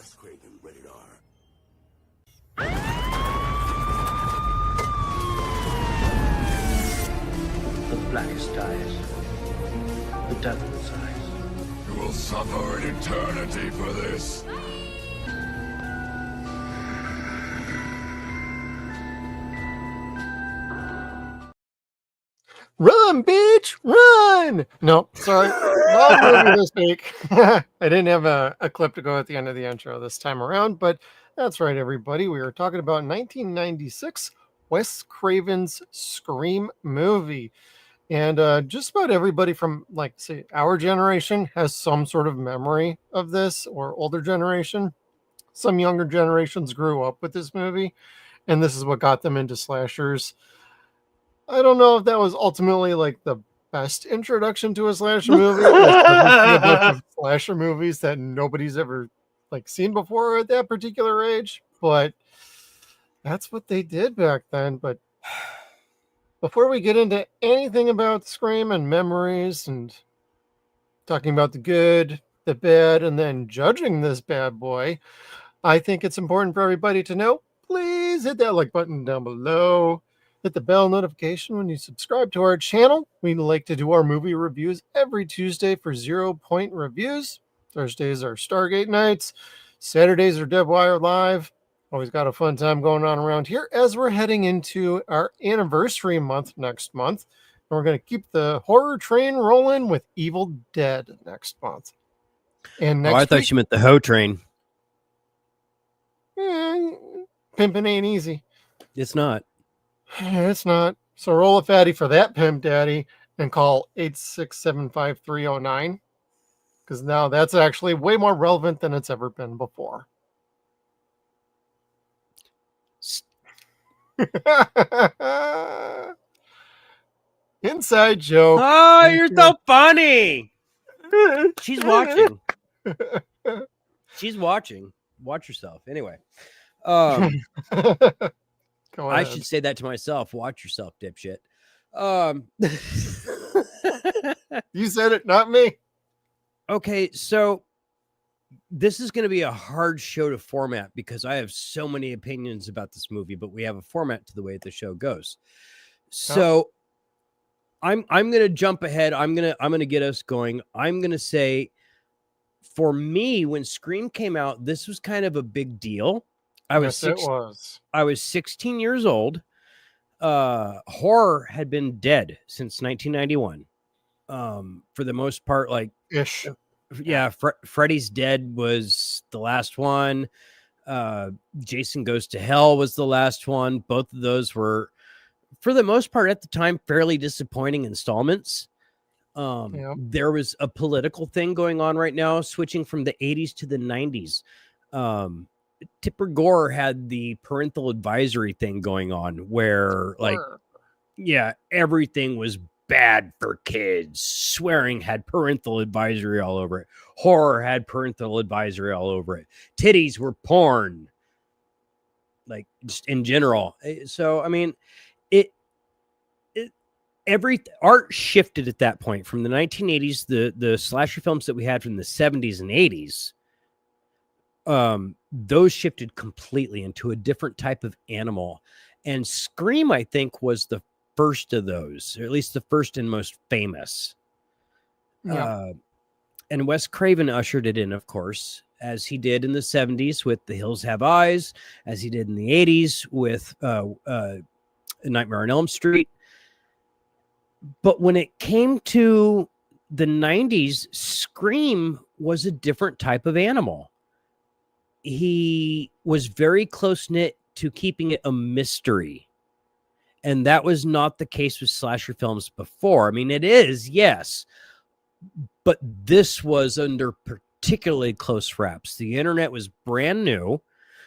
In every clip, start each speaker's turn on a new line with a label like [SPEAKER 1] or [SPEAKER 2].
[SPEAKER 1] Wes Craven, rated R.
[SPEAKER 2] The blackest eyes, the devil's eyes.
[SPEAKER 3] You will suffer an eternity for this.
[SPEAKER 4] Run, bitch, run! No, sorry, wrong movie this week. I didn't have a clip to go at the end of the intro this time around, but that's right, everybody. We were talking about 1996 Wes Craven's Scream movie. And just about everybody from, like, say, our generation has some sort of memory of this, or older generation. Some younger generations grew up with this movie, and this is what got them into slashers. I don't know if that was ultimately like the best introduction to a slasher movie. A bunch of slasher movies that nobody's ever like seen before at that particular age, but that's what they did back then. But before we get into anything about Scream and memories and talking about the good, the bad, and then judging this bad boy, I think it's important for everybody to know, please hit that like button down below. Hit the bell notification when you subscribe to our channel. We like to do our movie reviews every Tuesday for 0.Point reviews. Thursdays are Stargate nights. Saturdays are Deadwire Live. Always got a fun time going on around here as we're heading into our anniversary month next month. And we're going to keep the horror train rolling with Evil Dead next month. And next
[SPEAKER 5] I thought you meant the hoe train.
[SPEAKER 4] Pimping ain't easy.
[SPEAKER 5] It's not.
[SPEAKER 4] It's not. So roll a fatty for that, Pimp Daddy, and call 8675309, because now that's actually way more relevant than it's ever been before. Inside joke.
[SPEAKER 5] Oh, you're so funny. She's watching. She's watching. Watch yourself. Anyway. I should say that to myself. Watch yourself, dipshit.
[SPEAKER 4] You said it, not me.
[SPEAKER 5] Okay, so this is going to be a hard show to format because I have so many opinions about this movie, but we have a format to the way the show goes. So I'm going to jump ahead. I'm going to get us going. I'm going to say, for me, when Scream came out, this was kind of a big deal. I was 16 years old. Horror had been dead since 1991. For the most part, like
[SPEAKER 4] ish.
[SPEAKER 5] Yeah, Freddy's Dead was the last one. Jason Goes to Hell was the last one. Both of those were, for the most part at the time, fairly disappointing installments. There was a political thing going on right now, switching from the 80s to the 90s. Tipper Gore had the parental advisory thing going on where, like, everything was bad for kids. Swearing had parental advisory all over it. Horror had parental advisory all over it. Titties were porn, like, just in general. So, I mean, every art shifted at that point from the 1980s, the slasher films that we had from the 70s and 80s. Those shifted completely into a different type of animal, and Scream, I think, was the first of those, or at least the first and most famous. And Wes Craven ushered it in, of course, as he did in the 70s with The Hills Have Eyes, as he did in the 80s with Nightmare on Elm Street. But when it came to the 90s, Scream was a different type of animal. He was very close-knit to keeping it a mystery. And that was not the case with slasher films before. I mean, it is, yes. But this was under particularly close wraps. The internet was brand new.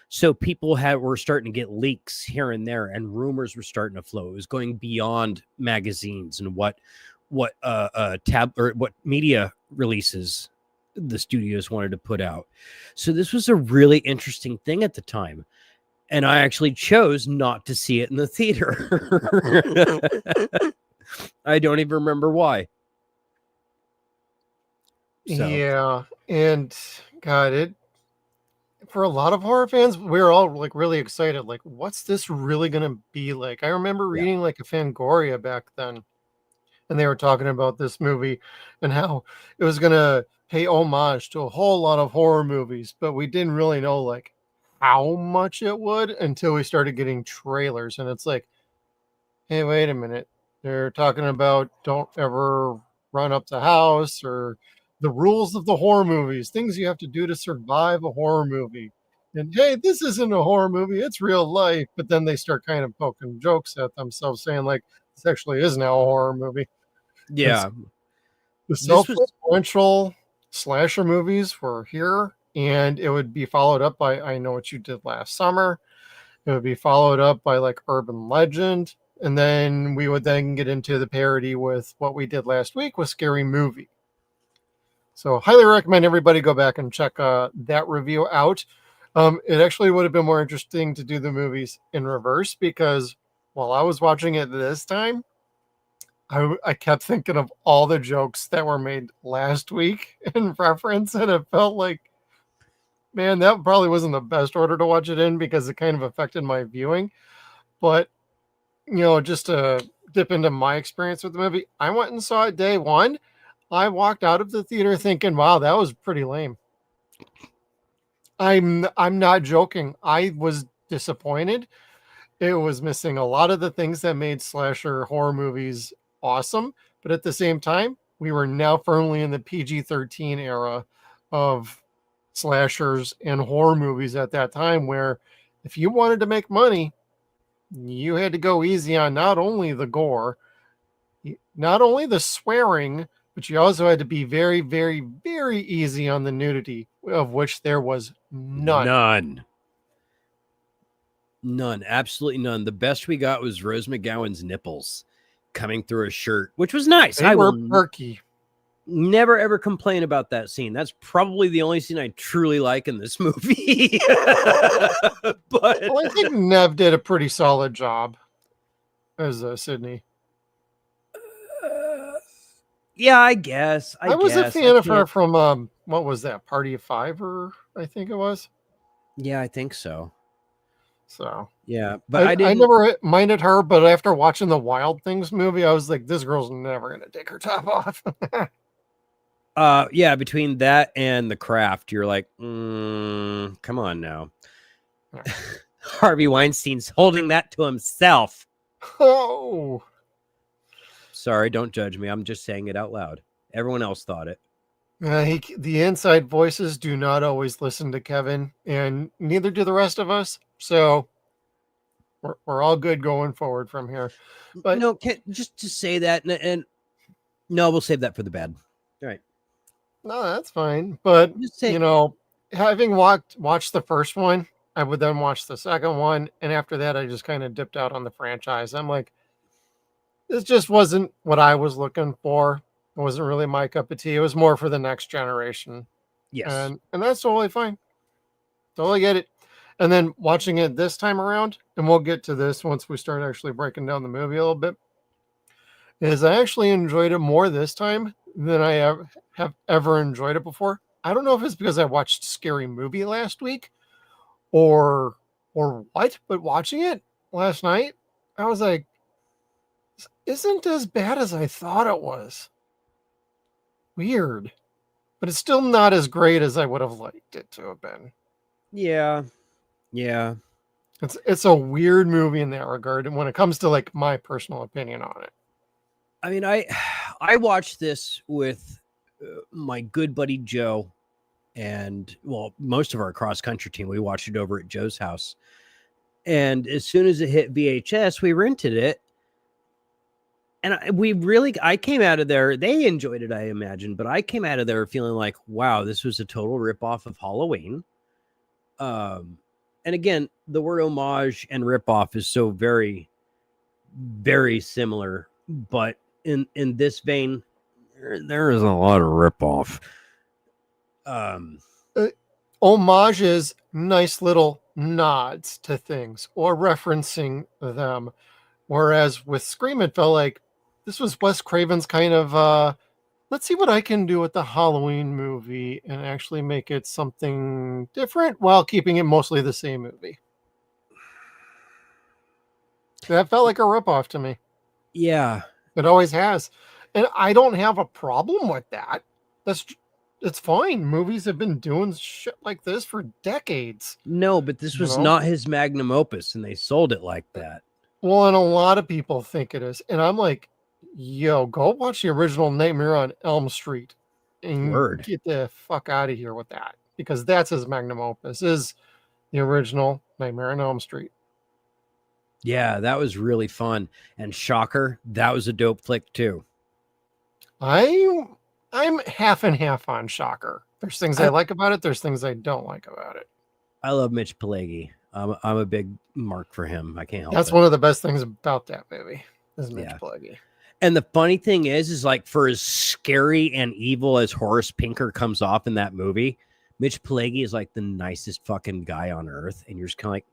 [SPEAKER 5] So people were starting to get leaks here and there, and rumors were starting to flow. It was going beyond magazines and what media releases the studios wanted to put out. So this was a really interesting thing at the time. And I actually chose not to see it in the theater. I don't even remember why.
[SPEAKER 4] So. Yeah. And God, for a lot of horror fans, we were all like really excited. Like, what's this really gonna be like? I remember
[SPEAKER 5] Yeah.
[SPEAKER 4] reading like a Fangoria back then, and they were talking about this movie and how it was gonna pay homage to a whole lot of horror movies, but we didn't really know like how much it would until we started getting trailers, and it's like, hey, wait a minute. They're talking about don't ever run up the house or the rules of the horror movies, things you have to do to survive a horror movie. And hey, this isn't a horror movie, it's real life. But then they start kind of poking jokes at themselves, saying, like, this actually is now a horror movie. It's
[SPEAKER 5] Yeah.
[SPEAKER 4] the
[SPEAKER 5] This was
[SPEAKER 4] self-referential slasher movies were here, and it would be followed up by I Know What You Did Last Summer. It would be followed up by like Urban Legend. And then we would then get into the parody with what we did last week with Scary Movie. So highly recommend everybody go back and check that review out. It actually would have been more interesting to do the movies in reverse because while I was watching it this time, I kept thinking of all the jokes that were made last week in reference, and it felt like, man, that probably wasn't the best order to watch it in because it kind of affected my viewing. But just to dip into my experience with the movie, I went and saw it day one. I walked out of the theater thinking, wow, that was pretty lame. I'm not joking. I was disappointed. It was missing a lot of the things that made slasher horror movies awesome, but at the same time, we were now firmly in the PG-13 era of slashers and horror movies at that time, where if you wanted to make money, you had to go easy on not only the gore, not only the swearing, but you also had to be very, very, very easy on the nudity, of which there was none.
[SPEAKER 5] None. Absolutely none. The best we got was Rose McGowan's nipples coming through a shirt, which was nice.
[SPEAKER 4] They were perky.
[SPEAKER 5] Never ever complain about that scene. That's probably the only scene I truly like in this movie. But
[SPEAKER 4] well, I think Nev did a pretty solid job as Sydney.
[SPEAKER 5] Yeah, I guess.
[SPEAKER 4] I was a fan of her from what was that, Party of Five, or I think it was.
[SPEAKER 5] Yeah, I think so.
[SPEAKER 4] So
[SPEAKER 5] yeah, but
[SPEAKER 4] I never minded her, but after watching the Wild Things movie, I was like, this girl's never gonna take her top off.
[SPEAKER 5] Yeah, between that and The Craft, you're like, come on now. Harvey Weinstein's holding that to himself.
[SPEAKER 4] Oh,
[SPEAKER 5] sorry, don't judge me. I'm just saying it out loud. Everyone else thought it.
[SPEAKER 4] The inside voices do not always listen to Kevin, and neither do the rest of us. So we're all good going forward from here. But
[SPEAKER 5] no, just to say that, and no, we'll save that for the bad. All right.
[SPEAKER 4] No, that's fine. But having watched the first one, I would then watch the second one, and after that, I just kind of dipped out on the franchise. I'm like, this just wasn't what I was looking for. It wasn't really my cup of tea. It was more for the next generation.
[SPEAKER 5] Yes.
[SPEAKER 4] And that's totally fine. Totally get it. And then watching it this time around, and we'll get to this once we start actually breaking down the movie a little bit, is I actually enjoyed it more this time than I have ever enjoyed it before. I don't know if it's because I watched Scary Movie last week or what, but watching it last night, I was like, this isn't as bad as I thought it was. Weird. But it's still not as great as I would have liked it to have been.
[SPEAKER 5] Yeah. Yeah.
[SPEAKER 4] It's a weird movie in that regard, and when it comes to like my personal opinion on it.
[SPEAKER 5] I mean, I watched this with my good buddy Joe, and most of our cross country team. We watched it over at Joe's house, and as soon as it hit VHS, we rented it, and I came out of there. They enjoyed it, I imagine, but I came out of there feeling like, wow, this was a total ripoff of Halloween. And again, the word homage and ripoff is so very, very similar, but in this vein, there is a lot of ripoff.
[SPEAKER 4] Homage is nice little nods to things or referencing them, whereas with Scream, it felt like this was Wes Craven's kind of let's see what I can do with the Halloween movie and actually make it something different while keeping it mostly the same movie. That felt like a ripoff to me.
[SPEAKER 5] Yeah.
[SPEAKER 4] It always has. And I don't have a problem with that. It's fine. Movies have been doing shit like this for decades.
[SPEAKER 5] No, but this was not his magnum opus, and they sold it like that.
[SPEAKER 4] Well, and a lot of people think it is. And I'm like, yo, go watch the original Nightmare on Elm Street and get the fuck out of here with that. Because that's his magnum opus, is the original Nightmare on Elm Street.
[SPEAKER 5] Yeah, that was really fun. And Shocker, that was a dope flick too.
[SPEAKER 4] I'm half and half on Shocker. There's things I like about it. There's things I don't like about it.
[SPEAKER 5] I love Mitch Pileggi. I'm a big mark for him. I can't help it.
[SPEAKER 4] That's one of the best things about that movie, is Mitch Pileggi.
[SPEAKER 5] And the funny thing is like, for as scary and evil as Horace Pinker comes off in that movie, Mitch Pileggi is like the nicest fucking guy on earth. And you're just kind of like,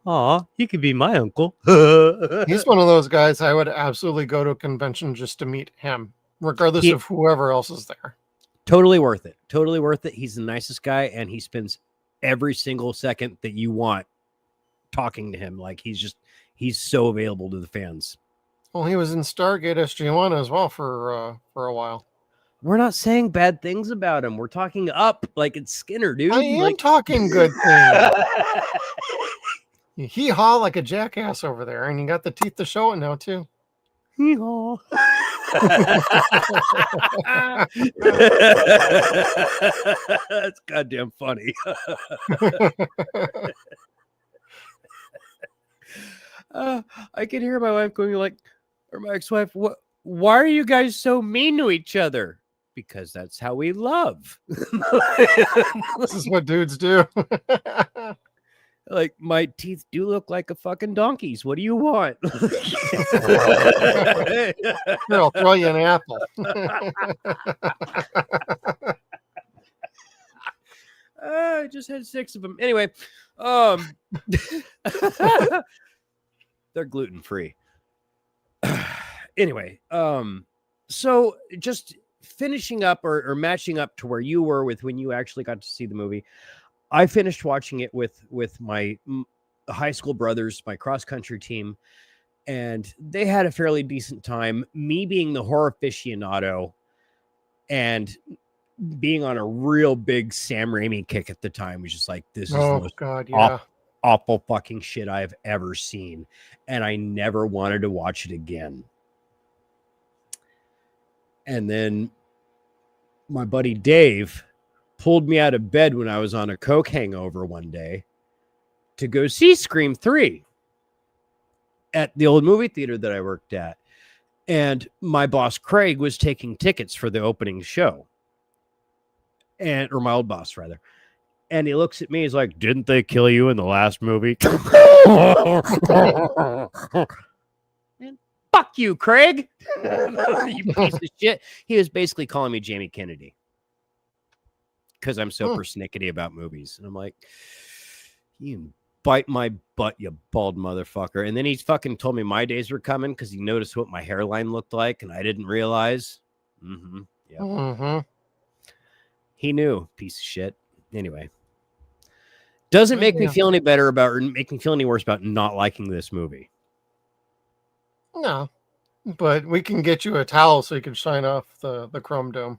[SPEAKER 5] aw, he could be my uncle.
[SPEAKER 4] He's one of those guys I would absolutely go to a convention just to meet him, regardless of whoever else is there.
[SPEAKER 5] Totally worth it. Totally worth it. He's the nicest guy, and he spends every single second that you want talking to him. Like, he's so available to the fans.
[SPEAKER 4] Well, he was in Stargate SG-1 as well for a while.
[SPEAKER 5] We're not saying bad things about him. We're talking up like it's Skinner, dude.
[SPEAKER 4] I am talking good things. You hee-haw like a jackass over there, and you got the teeth to show it now, too.
[SPEAKER 5] Hee-haw. That's goddamn funny. I can hear my wife going like, or my ex-wife, why are you guys so mean to each other? Because that's how we love.
[SPEAKER 4] This is what dudes do.
[SPEAKER 5] Like, my teeth do look like a fucking donkey's. What do you want?
[SPEAKER 4] Here, I'll throw you an apple.
[SPEAKER 5] I just had 6 of them. Anyway, they're gluten-free. Anyway, so just finishing up or matching up to where you were with when you actually got to see the movie. I finished watching it with my high school brothers, my cross-country team, and they had a fairly decent time. Me being the horror aficionado and being on a real big Sam Raimi kick at the time, was just like, this is the most awful fucking shit I've ever seen. And I never wanted to watch it again. And then my buddy Dave pulled me out of bed when I was on a coke hangover one day to go see Scream 3 at the old movie theater that I worked at. And my boss, Craig, was taking tickets for the opening show. Or my old boss, rather. And he looks at me, he's like, didn't they kill you in the last movie? And fuck you, Craig. You piece of shit. He was basically calling me Jamie Kennedy, because I'm so persnickety about movies. And I'm like, you bite my butt, you bald motherfucker. And then he fucking told me my days were coming because he noticed what my hairline looked like, and I didn't realize. He knew, piece of shit. Anyway, doesn't make me feel any better about, or make me feel any worse about not liking this movie.
[SPEAKER 4] No, but we can get you a towel so you can shine off the chrome dome.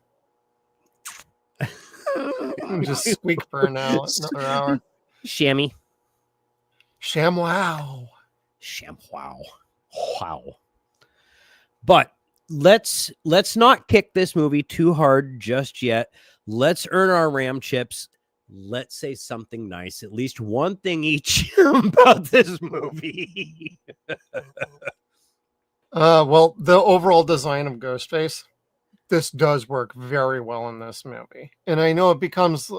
[SPEAKER 4] And just squeak for another hour.
[SPEAKER 5] ShamWow. Wow. But let's not kick this movie too hard just yet. Let's earn our Ram chips. Let's say something nice, at least one thing each about this movie.
[SPEAKER 4] Well, the overall design of Ghostface, this does work very well in this movie. And I know it becomes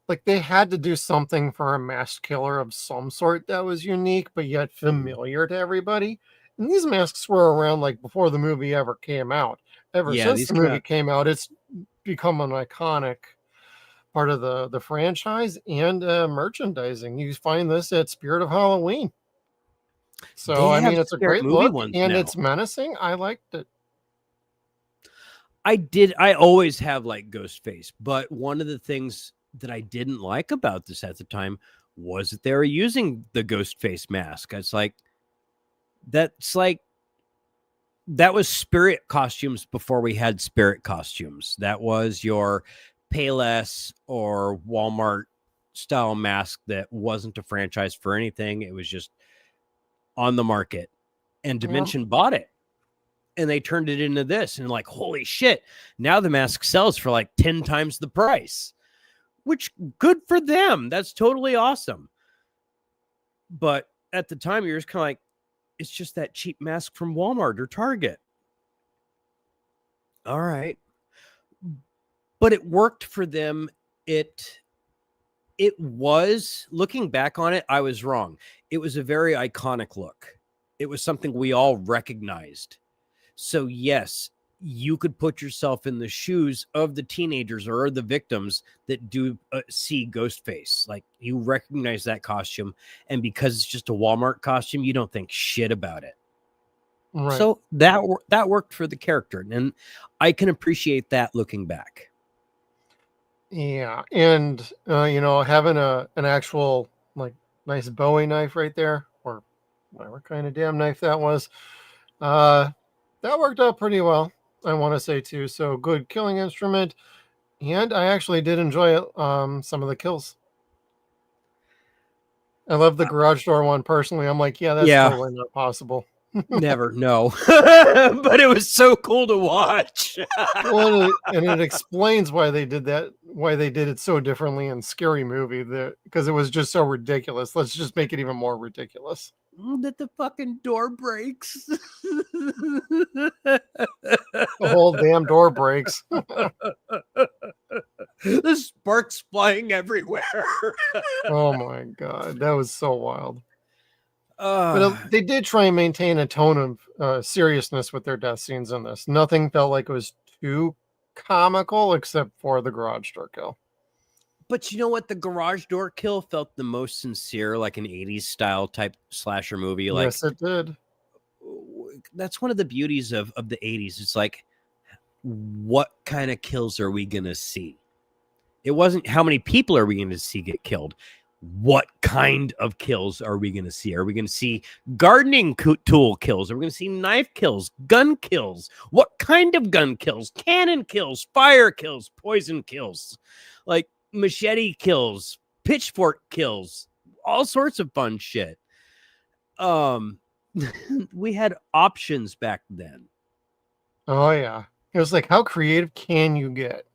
[SPEAKER 4] like they had to do something for a masked killer of some sort that was unique, but yet familiar to everybody. And these masks were around like before the movie ever came out. Since the movie came out, it's become an iconic part of the franchise and merchandising. You find this at Spirit of Halloween. So, I mean, it's a great look and it's menacing. I liked it.
[SPEAKER 5] I always have like Ghostface, but one of the things that I didn't like about this at the time was that they were using the Ghostface mask. It's like, that's like, that was spirit costumes before we had spirit costumes. That was your Payless or Walmart style mask that wasn't a franchise for anything. It was just on the market, and Dimension bought it, and they turned it into this, and like, holy shit, now the mask sells for like 10 times the price, which good for them. That's totally awesome. But at the time, you're just kind of like, it's just that cheap mask from Walmart or Target. All right. But it worked for them. It was, looking back on it, I was wrong. It was a very iconic look. It was something we all recognized. So yes, you could put yourself in the shoes of the teenagers or the victims that do see Ghostface. Like, you recognize that costume, and because it's just a Walmart costume, you don't think shit about it. Right. So that worked for the character, and I can appreciate that looking back.
[SPEAKER 4] Yeah, and having an actual like nice Bowie knife right there, or whatever kind of damn knife that was, that worked out pretty well, I want to say too. So good killing instrument, and I actually did enjoy it. Some of the kills. I love the garage door one personally. I'm like, yeah, that's totally not possible.
[SPEAKER 5] Never, no. But it was so cool to watch.
[SPEAKER 4] Well, and it explains why they did that, why they did it so differently in Scary Movie, because it was just so ridiculous. Let's just make it even more ridiculous.
[SPEAKER 5] That the fucking door breaks.
[SPEAKER 4] The whole damn door breaks.
[SPEAKER 5] The sparks flying everywhere.
[SPEAKER 4] Oh my god, that was so wild. But they did try and maintain a tone of seriousness with their death scenes in this. Nothing felt like it was too comical except for the garage door kill.
[SPEAKER 5] But you know what? The garage door kill felt the most sincere, like an 80s style type slasher movie. Like,
[SPEAKER 4] yes, it did.
[SPEAKER 5] That's one of the beauties of the 80s. It's like, what kind of kills are we going to see? It wasn't how many people are we going to see get killed. What kind of kills are we going to see? Are we going to see gardening tool kills? Are we going to see knife kills, gun kills? What kind of gun kills? Cannon kills, fire kills, poison kills, like machete kills, pitchfork kills, all sorts of fun shit. We had options back then.
[SPEAKER 4] Oh yeah. It was like, how creative can you get?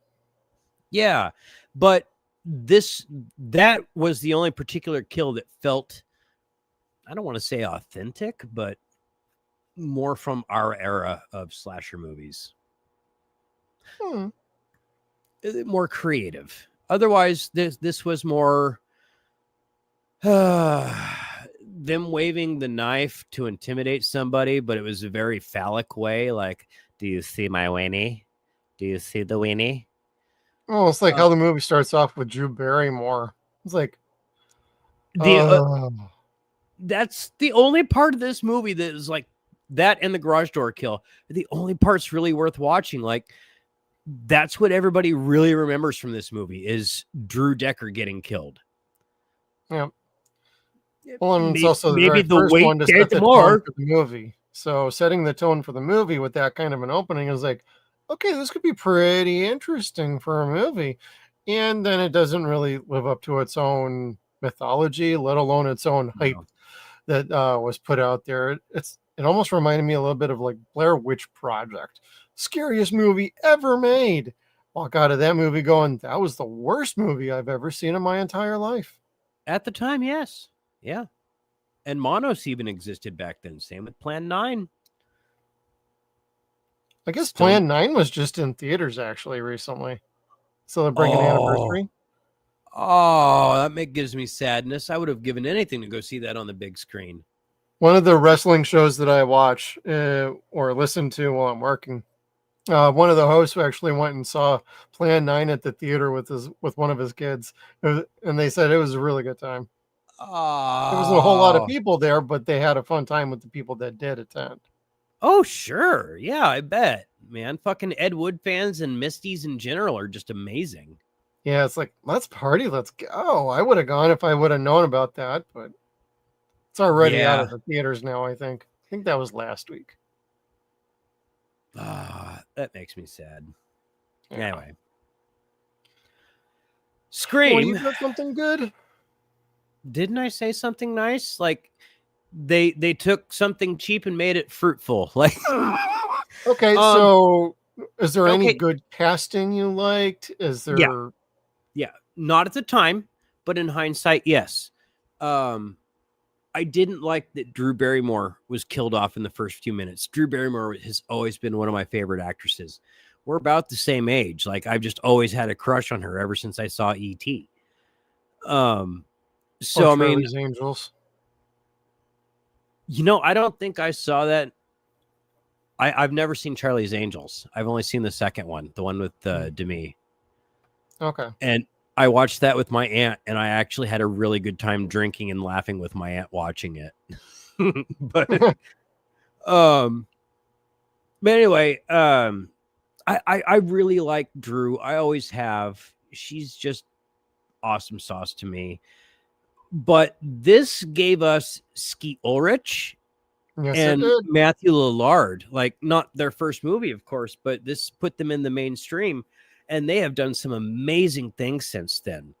[SPEAKER 5] Yeah, but that was the only particular kill that felt, I don't want to say authentic, but more from our era of slasher movies. More creative. Otherwise, this was more them waving the knife to intimidate somebody, but it was a very phallic way. Like, do you see my weenie? Do you see the weenie?
[SPEAKER 4] Oh, it's like how the movie starts off with Drew Barrymore. It's like,
[SPEAKER 5] that's the only part of this movie that is like that, and the garage door kill are the only parts really worth watching. Like, that's what everybody really remembers from this movie is Drew Decker getting killed.
[SPEAKER 4] Yeah. Well, and it's also the very first one to set the tone for the movie. So setting the tone for the movie with that kind of an opening is like, okay, this could be pretty interesting for a movie. And then it doesn't really live up to its own mythology, let alone its own hype that was put out there. It almost reminded me a little bit of like Blair Witch Project. Scariest movie ever made. Walk out of that movie going, that was the worst movie I've ever seen in my entire life.
[SPEAKER 5] At the time, yes. Yeah. And Monos even existed back then. Same with Plan 9.
[SPEAKER 4] I guess Plan 9 was just in theaters actually recently. Celebrating an anniversary.
[SPEAKER 5] Oh, that gives me sadness. I would have given anything to go see that on the big screen.
[SPEAKER 4] One of the wrestling shows that I watch or listen to while I'm working, one of the hosts actually went and saw Plan 9 at the theater with one of his kids, and they said it was a really good time. There wasn't a whole lot of people there, but they had a fun time with the people that did attend.
[SPEAKER 5] Oh, sure. Yeah, I bet. man. Fucking Ed Wood fans and Misties in general are just amazing.
[SPEAKER 4] Yeah, it's like, let's party, let's go. I would have gone if I would have known about that, but it's already out
[SPEAKER 5] Yeah.
[SPEAKER 4] of the theaters now, I think. I think that was last week.
[SPEAKER 5] That makes me sad.
[SPEAKER 4] Yeah.
[SPEAKER 5] Anyway.
[SPEAKER 4] Well,
[SPEAKER 5] Scream.
[SPEAKER 4] you got something good?
[SPEAKER 5] Didn't I say something nice? Like they took something cheap and made it fruitful. Like
[SPEAKER 4] Okay, so is there any
[SPEAKER 5] okay.
[SPEAKER 4] good casting you liked? Is there
[SPEAKER 5] Yeah, not at the time, but in hindsight, yes. I didn't like that Drew Barrymore was killed off in the first few minutes. Drew Barrymore has always been one of my favorite actresses. We're about the same age. Like I've just always had a crush on her ever since I saw E.T. So I mean,
[SPEAKER 4] Charlie's Angels?
[SPEAKER 5] I don't think I saw that. I've never seen Charlie's Angels. I've only seen the second one, the one with Demi.
[SPEAKER 4] Okay.
[SPEAKER 5] And I watched that with my aunt, and I actually had a really good time drinking and laughing with my aunt watching it. but anyway, I really like Drew. I always have. She's just awesome sauce to me. But this gave us Skeet Ulrich and Matthew Lillard, like not their first movie, of course, but this put them in the mainstream, and they have done some amazing things since then.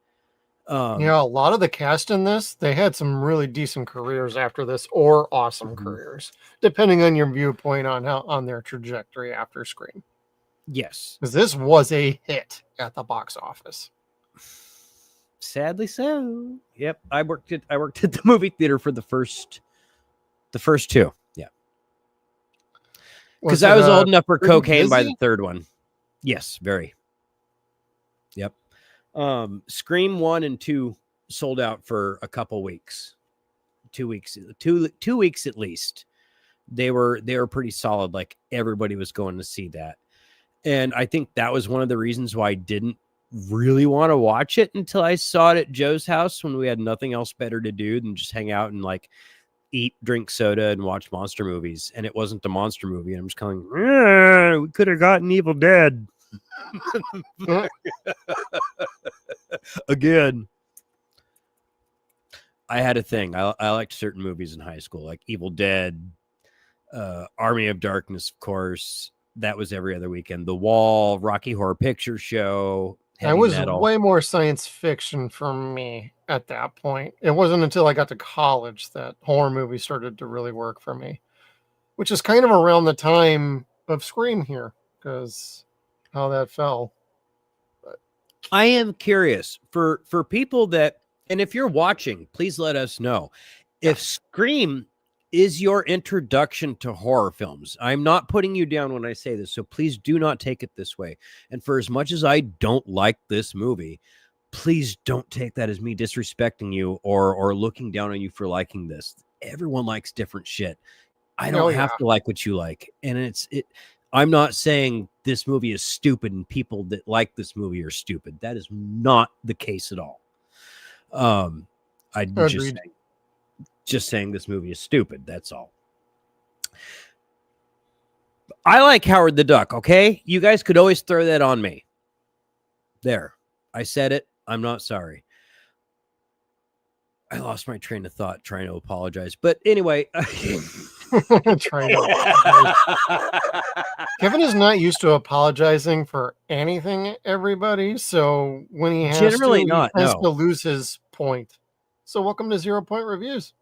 [SPEAKER 4] Yeah, a lot of the cast in this, they had some really decent careers after this, or awesome careers, depending on your viewpoint on their trajectory after Scream.
[SPEAKER 5] Yes,
[SPEAKER 4] because this was a hit at the box office.
[SPEAKER 5] Sadly so. Yep, I worked at the movie theater for the first two. Yeah, because I was old enough for cocaine by the third one. Yes, very. Yep. Scream 1 and 2 sold out for a couple weeks. 2 weeks. 2 weeks at least. They were pretty solid. Like everybody was going to see that. And I think that was one of the reasons why I didn't really want to watch it until I saw it at Joe's house when we had nothing else better to do than just hang out and like eat, drink soda, and watch monster movies. And it wasn't a monster movie. And I'm just going, we could have gotten Evil Dead. Again. I had a thing. I liked certain movies in high school, like Evil Dead, Army of Darkness, of course. That was every other weekend. The Wall, Rocky Horror Picture Show.
[SPEAKER 4] That was way more science fiction for me at that point. It wasn't until I got to college that horror movies started to really work for me, which is kind of around the time of Scream here, because how that fell. But
[SPEAKER 5] I am curious for people that, and if you're watching, please let us know if Scream is your introduction to horror films. I'm not putting you down when I say this, so please do not take it this way. And for as much as I don't like this movie, please don't take that as me disrespecting you or looking down on you for liking this. Everyone likes different shit. I don't have to like what you like. And I'm not saying this movie is stupid and people that like this movie are stupid. That is not the case at all. I'm just saying this movie is stupid. That's all. I like Howard the Duck. Okay. You guys could always throw that on me. There. I said it. I'm not sorry. I lost my train of thought trying to apologize. But anyway,
[SPEAKER 4] trying to apologize. Kevin is not used to apologizing for anything, everybody. So when he has he has to lose his point. So welcome to 0-Point Reviews.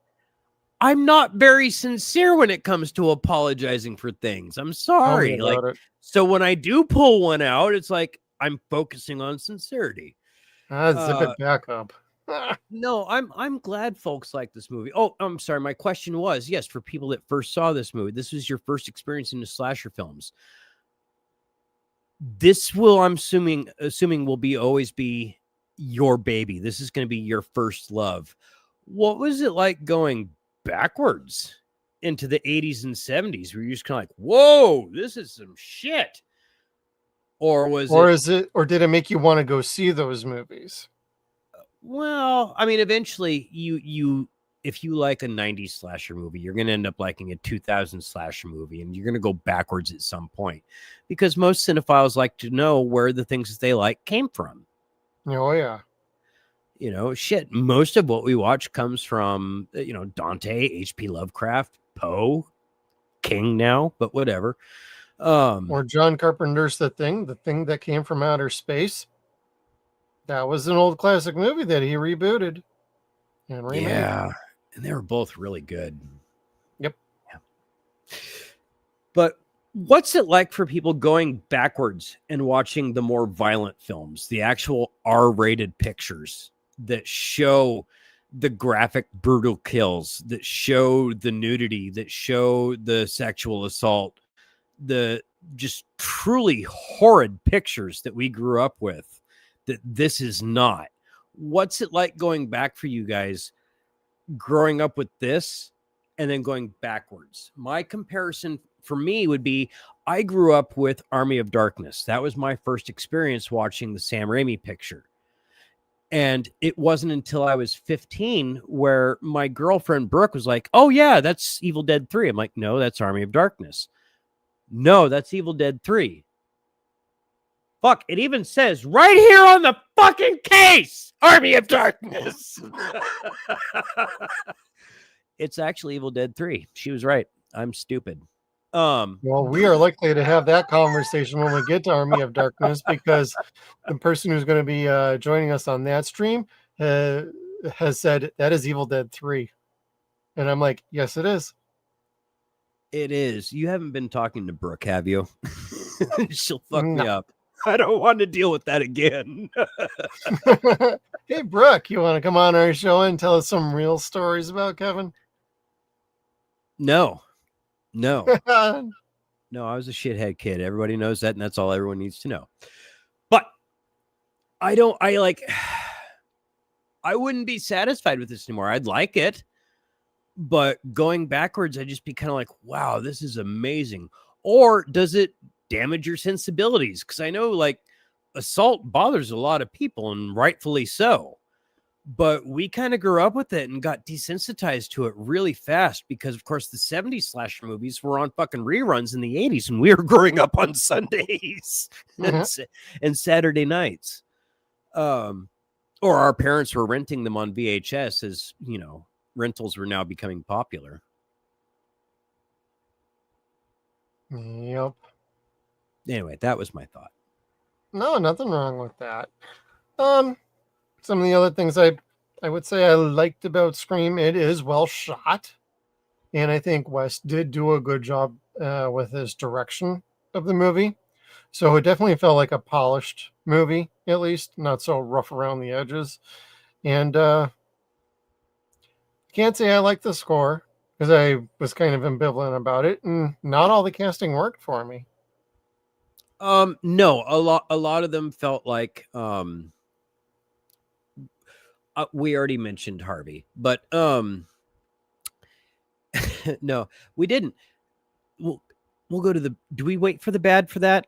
[SPEAKER 5] I'm not very sincere when it comes to apologizing for things. I'm sorry. So when I do pull one out, it's like I'm focusing on sincerity.
[SPEAKER 4] Zip it back up.
[SPEAKER 5] No, I'm glad folks like this movie. Oh, I'm sorry. My question was, yes, for people that first saw this movie, this was your first experience in the slasher films. This will, I'm assuming will always be your baby. This is going to be your first love. What was it like going backwards into the 80s and 70s? Were you just kind of like, whoa, this is some shit? Or did it make you want to go see those movies? Well, I mean, eventually if you like a 90s slasher movie, you're going to end up liking a 2000 slasher movie, and you're going to go backwards at some point because most cinephiles like to know where the things that they like came from.
[SPEAKER 4] Oh, yeah.
[SPEAKER 5] You know, shit, most of what we watch comes from, you know, Dante, H.P. Lovecraft, Poe, King now, but whatever.
[SPEAKER 4] Or John Carpenter's The Thing that came from outer space. That was an old classic movie that he rebooted and remade.
[SPEAKER 5] Yeah, and they were both really good.
[SPEAKER 4] Yep.
[SPEAKER 5] Yeah. But what's it like for people going backwards and watching the more violent films, the actual R-rated pictures that show the graphic, brutal kills, that show the nudity, that show the sexual assault, the just truly horrid pictures that we grew up with, that this is not? What's it like going back for you guys, growing up with this and then going backwards? My comparison for me would be, I grew up with Army of Darkness. That was my first experience watching the Sam Raimi picture. And it wasn't until I was 15 where my girlfriend Brooke was like, oh yeah, that's Evil Dead 3. I'm like, no, that's Army of Darkness. No, that's Evil Dead 3. Fuck, it even says right here on the fucking case, Army of Darkness. It's actually Evil Dead 3. She was right. I'm stupid.
[SPEAKER 4] Well, we are likely to have that conversation when we get to Army of Darkness, because the person who's going to be joining us on that stream has said that is Evil Dead 3. And I'm like, yes, it is.
[SPEAKER 5] It is. You haven't been talking to Brooke, have you? She'll fuck me up. I don't want to deal with that again.
[SPEAKER 4] Hey, Brooke, you want to come on our show and tell us some real stories about Kevin?
[SPEAKER 5] No. No, I was a shithead kid. Everybody knows that, and that's all everyone needs to know. But I wouldn't be satisfied with this anymore. I'd like it, but going backwards, I'd just be kind of like, wow, this is amazing. Or does it damage your sensibilities? Because I know, like, assault bothers a lot of people, and rightfully so. But we kind of grew up with it and got desensitized to it really fast because, of course, the 70s slasher movies were on fucking reruns in the 80s, and we were growing up on Sundays and Saturday nights. Or our parents were renting them on VHS, as, you know, rentals were now becoming popular.
[SPEAKER 4] Yep.
[SPEAKER 5] Anyway, that was my thought.
[SPEAKER 4] No, nothing wrong with that. Some of the other things I would say I liked about Scream, it is well shot. And I think Wes did do a good job with his direction of the movie. So it definitely felt like a polished movie, at least, not so rough around the edges. And can't say I like the score, because I was kind of ambivalent about it, and not all the casting worked for me.
[SPEAKER 5] No, a lot of them felt like we already mentioned Harvey, but no, we didn't. We'll go to the. Do we wait for the bad for that?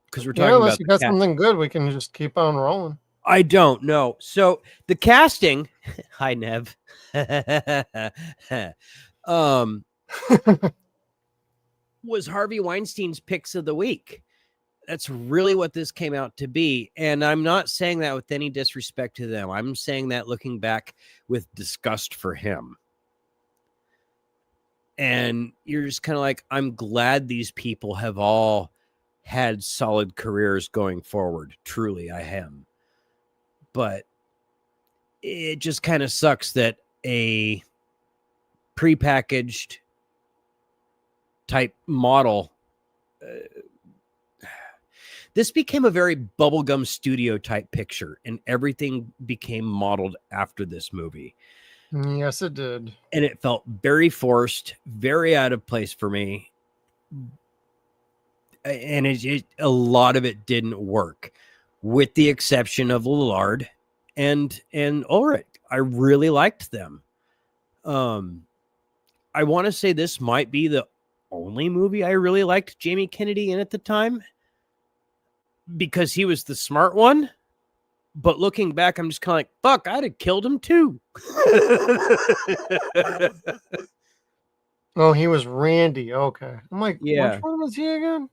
[SPEAKER 5] Because we're talking
[SPEAKER 4] unless
[SPEAKER 5] about
[SPEAKER 4] you got something good, we can just keep on rolling.
[SPEAKER 5] I don't know. So the casting. Hi, Nev. Was Harvey Weinstein's picks of the week. That's really what this came out to be. And I'm not saying that with any disrespect to them. I'm saying that looking back with disgust for him. And you're just kind of like, I'm glad these people have all had solid careers going forward. Truly, I am. But it just kind of sucks that a prepackaged type model, this became a very bubblegum studio type picture, and everything became modeled after this movie.
[SPEAKER 4] Yes, it did.
[SPEAKER 5] And it felt very forced, very out of place for me. And a lot of it didn't work, with the exception of Lillard and Ulrich. I really liked them. I want to say this might be the only movie I really liked Jamie Kennedy in at the time, because he was the smart one, But looking back, I'm just kind of like, fuck, I'd have killed him too.
[SPEAKER 4] Oh, he was Randy. Okay. I'm like,
[SPEAKER 5] Yeah.
[SPEAKER 4] which one was he again?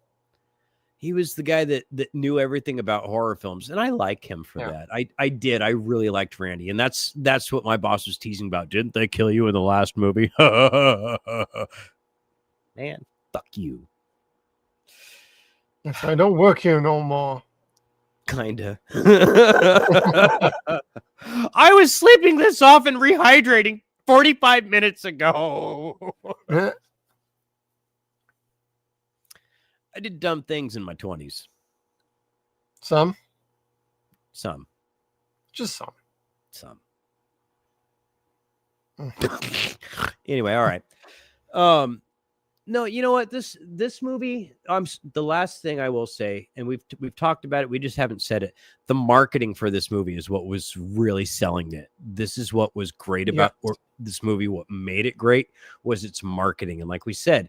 [SPEAKER 5] He was the guy that knew everything about horror films, and I like him for that. I did. I really liked Randy, and that's what my boss was teasing about. Didn't they kill you in the last movie? Man, fuck you.
[SPEAKER 4] Yes, I don't work here no more.
[SPEAKER 5] Kinda. I was sleeping this off and rehydrating 45 minutes ago. I did dumb things in my 20s.
[SPEAKER 4] Some?
[SPEAKER 5] Some.
[SPEAKER 4] Just some.
[SPEAKER 5] Some.
[SPEAKER 4] Mm.
[SPEAKER 5] Anyway, all right. No, you know what? This movie, the last thing I will say, and we've talked about it, we just haven't said it. The marketing for this movie is what was really selling it. This is what was great about this movie. What made it great was its marketing. And like we said,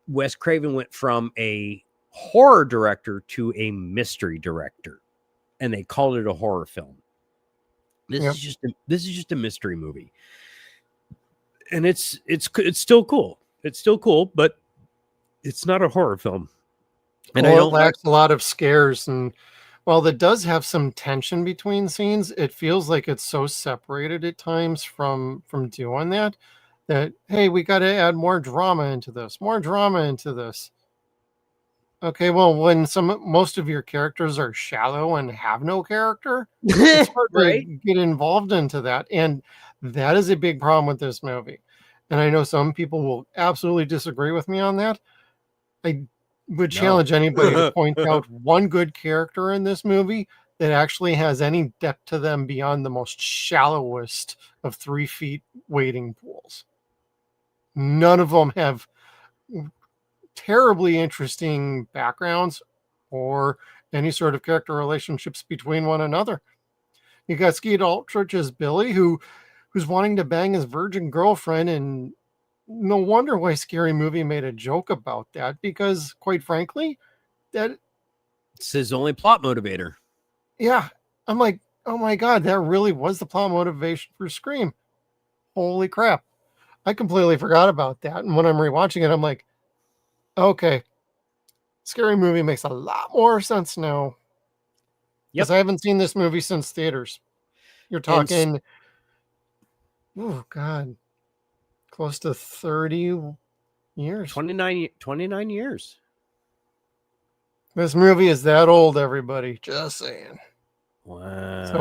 [SPEAKER 5] Wes Craven went from a horror director to a mystery director, and they called it a horror film. This is just a mystery movie, and it's still cool. It's still cool, but it's not a horror film.
[SPEAKER 4] And it lacks a lot of scares, and while it does have some tension between scenes, it feels like it's so separated at times from doing that hey, we got to add more drama into this. Okay, well, when most of your characters are shallow and have no character, it's hard to get involved into that. And that is a big problem with this movie. And I know some people will absolutely disagree with me on that. I would challenge anybody to point out one good character in this movie that actually has any depth to them beyond the most shallowest of 3 feet wading pools. None of them have terribly interesting backgrounds or any sort of character relationships between one another. You got Skeet Ulrich as Billy, who's wanting to bang his virgin girlfriend, and no wonder why Scary Movie made a joke about that, because quite frankly,
[SPEAKER 5] it's his only plot motivator.
[SPEAKER 4] Yeah, I'm like, oh my god, that really was the plot motivation for Scream. Holy crap. I completely forgot about that. And when I'm rewatching it, I'm like, okay, Scary Movie makes a lot more sense now. Because I haven't seen this movie since theaters. You're talking, oh god, close to 30 years.
[SPEAKER 5] 29 years.
[SPEAKER 4] This movie is that old, everybody. Just saying.
[SPEAKER 5] Wow.
[SPEAKER 4] So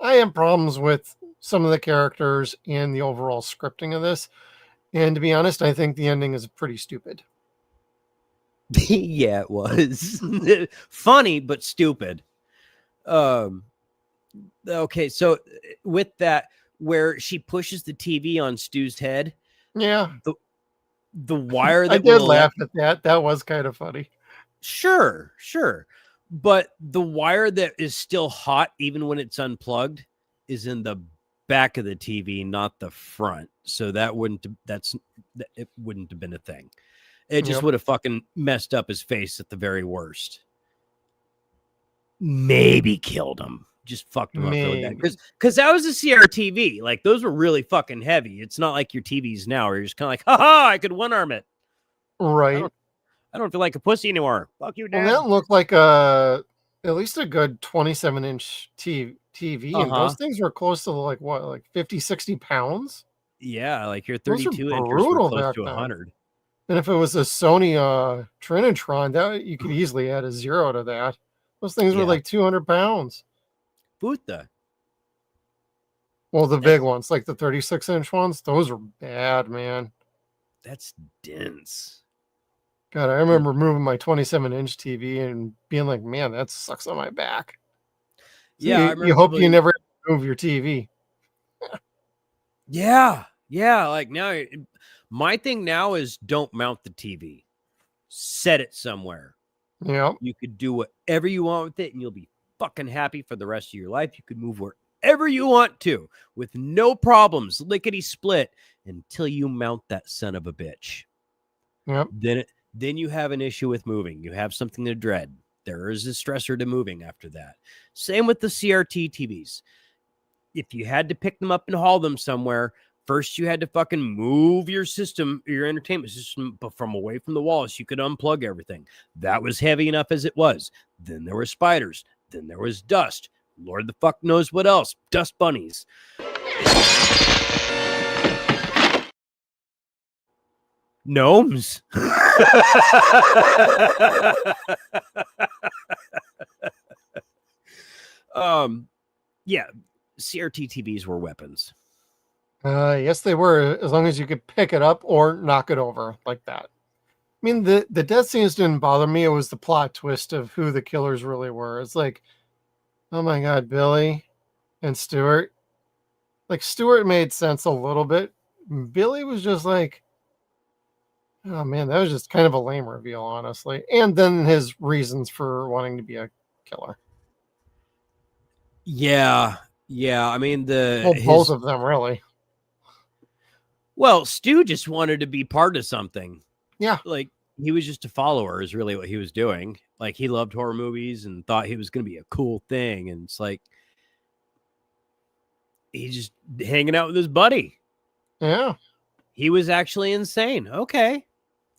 [SPEAKER 4] I have problems with some of the characters and the overall scripting of this. And to be honest, I think the ending is pretty stupid.
[SPEAKER 5] Yeah, it was. Funny, but stupid. Okay, so with that, where she pushes the TV on Stu's head.
[SPEAKER 4] Yeah.
[SPEAKER 5] The wire that
[SPEAKER 4] I did laugh at that. That was kind of funny.
[SPEAKER 5] Sure. But the wire that is still hot, even when it's unplugged, is in the back of the TV, not the front. So it wouldn't have been a thing. It just would have fucking messed up his face at the very worst. Maybe killed him. Just fucked him up really bad. Because that was a CRTV. Like, those were really fucking heavy. It's not like your TVs now where you're just kind of like, haha, I could one arm it.
[SPEAKER 4] Right.
[SPEAKER 5] I don't feel like a pussy anymore. Fuck you, Dad.
[SPEAKER 4] Well, that looked like at least a good 27-inch TV. And those things were close to like 50, 60 pounds?
[SPEAKER 5] Yeah, like your 32 inches were close to 100.
[SPEAKER 4] And if it was a Sony Trinitron, that you could easily add a 0 to that. Those things were like 200 pounds.
[SPEAKER 5] Puta.
[SPEAKER 4] Well, the big ones, like the 36-inch ones, those were bad, man.
[SPEAKER 5] That's dense.
[SPEAKER 4] God, I remember moving my 27-inch TV and being like, man, that sucks on my back. So
[SPEAKER 5] yeah,
[SPEAKER 4] you hope you never move your TV.
[SPEAKER 5] Yeah. Like now, my thing now is don't mount the TV. Set it somewhere.
[SPEAKER 4] Yeah.
[SPEAKER 5] You could do whatever you want with it, and you'll be fucking happy for the rest of your life. You could move wherever you want to with no problems, lickety split, until you mount that son of a bitch.
[SPEAKER 4] Yep.
[SPEAKER 5] Then you have an issue with moving. You have something to dread. There is a stressor to moving after that. Same with the CRT TVs. If you had to pick them up and haul them somewhere, first you had to fucking move your system, your entertainment system, from away from the wall so you could unplug everything. That was heavy enough as it was. Then there were spiders. Then there was dust. Lord the fuck knows what else. Dust bunnies. Gnomes. Yeah, CRT TVs were weapons.
[SPEAKER 4] Yes, they were, as long as you could pick it up or knock it over like that. I mean, the death scenes didn't bother me. It was the plot twist of who the killers really were. It's like, oh my God, Billy and Stuart. Like, Stuart made sense a little bit. Billy was just like, oh man, that was just kind of a lame reveal, honestly. And then his reasons for wanting to be a killer.
[SPEAKER 5] Yeah. I mean,
[SPEAKER 4] both of them, really.
[SPEAKER 5] Well, Stu just wanted to be part of something.
[SPEAKER 4] Yeah.
[SPEAKER 5] Like, he was just a follower is really what he was doing. Like, he loved horror movies and thought he was going to be a cool thing. And it's like, he's just hanging out with his buddy.
[SPEAKER 4] Yeah.
[SPEAKER 5] He was actually insane. Okay.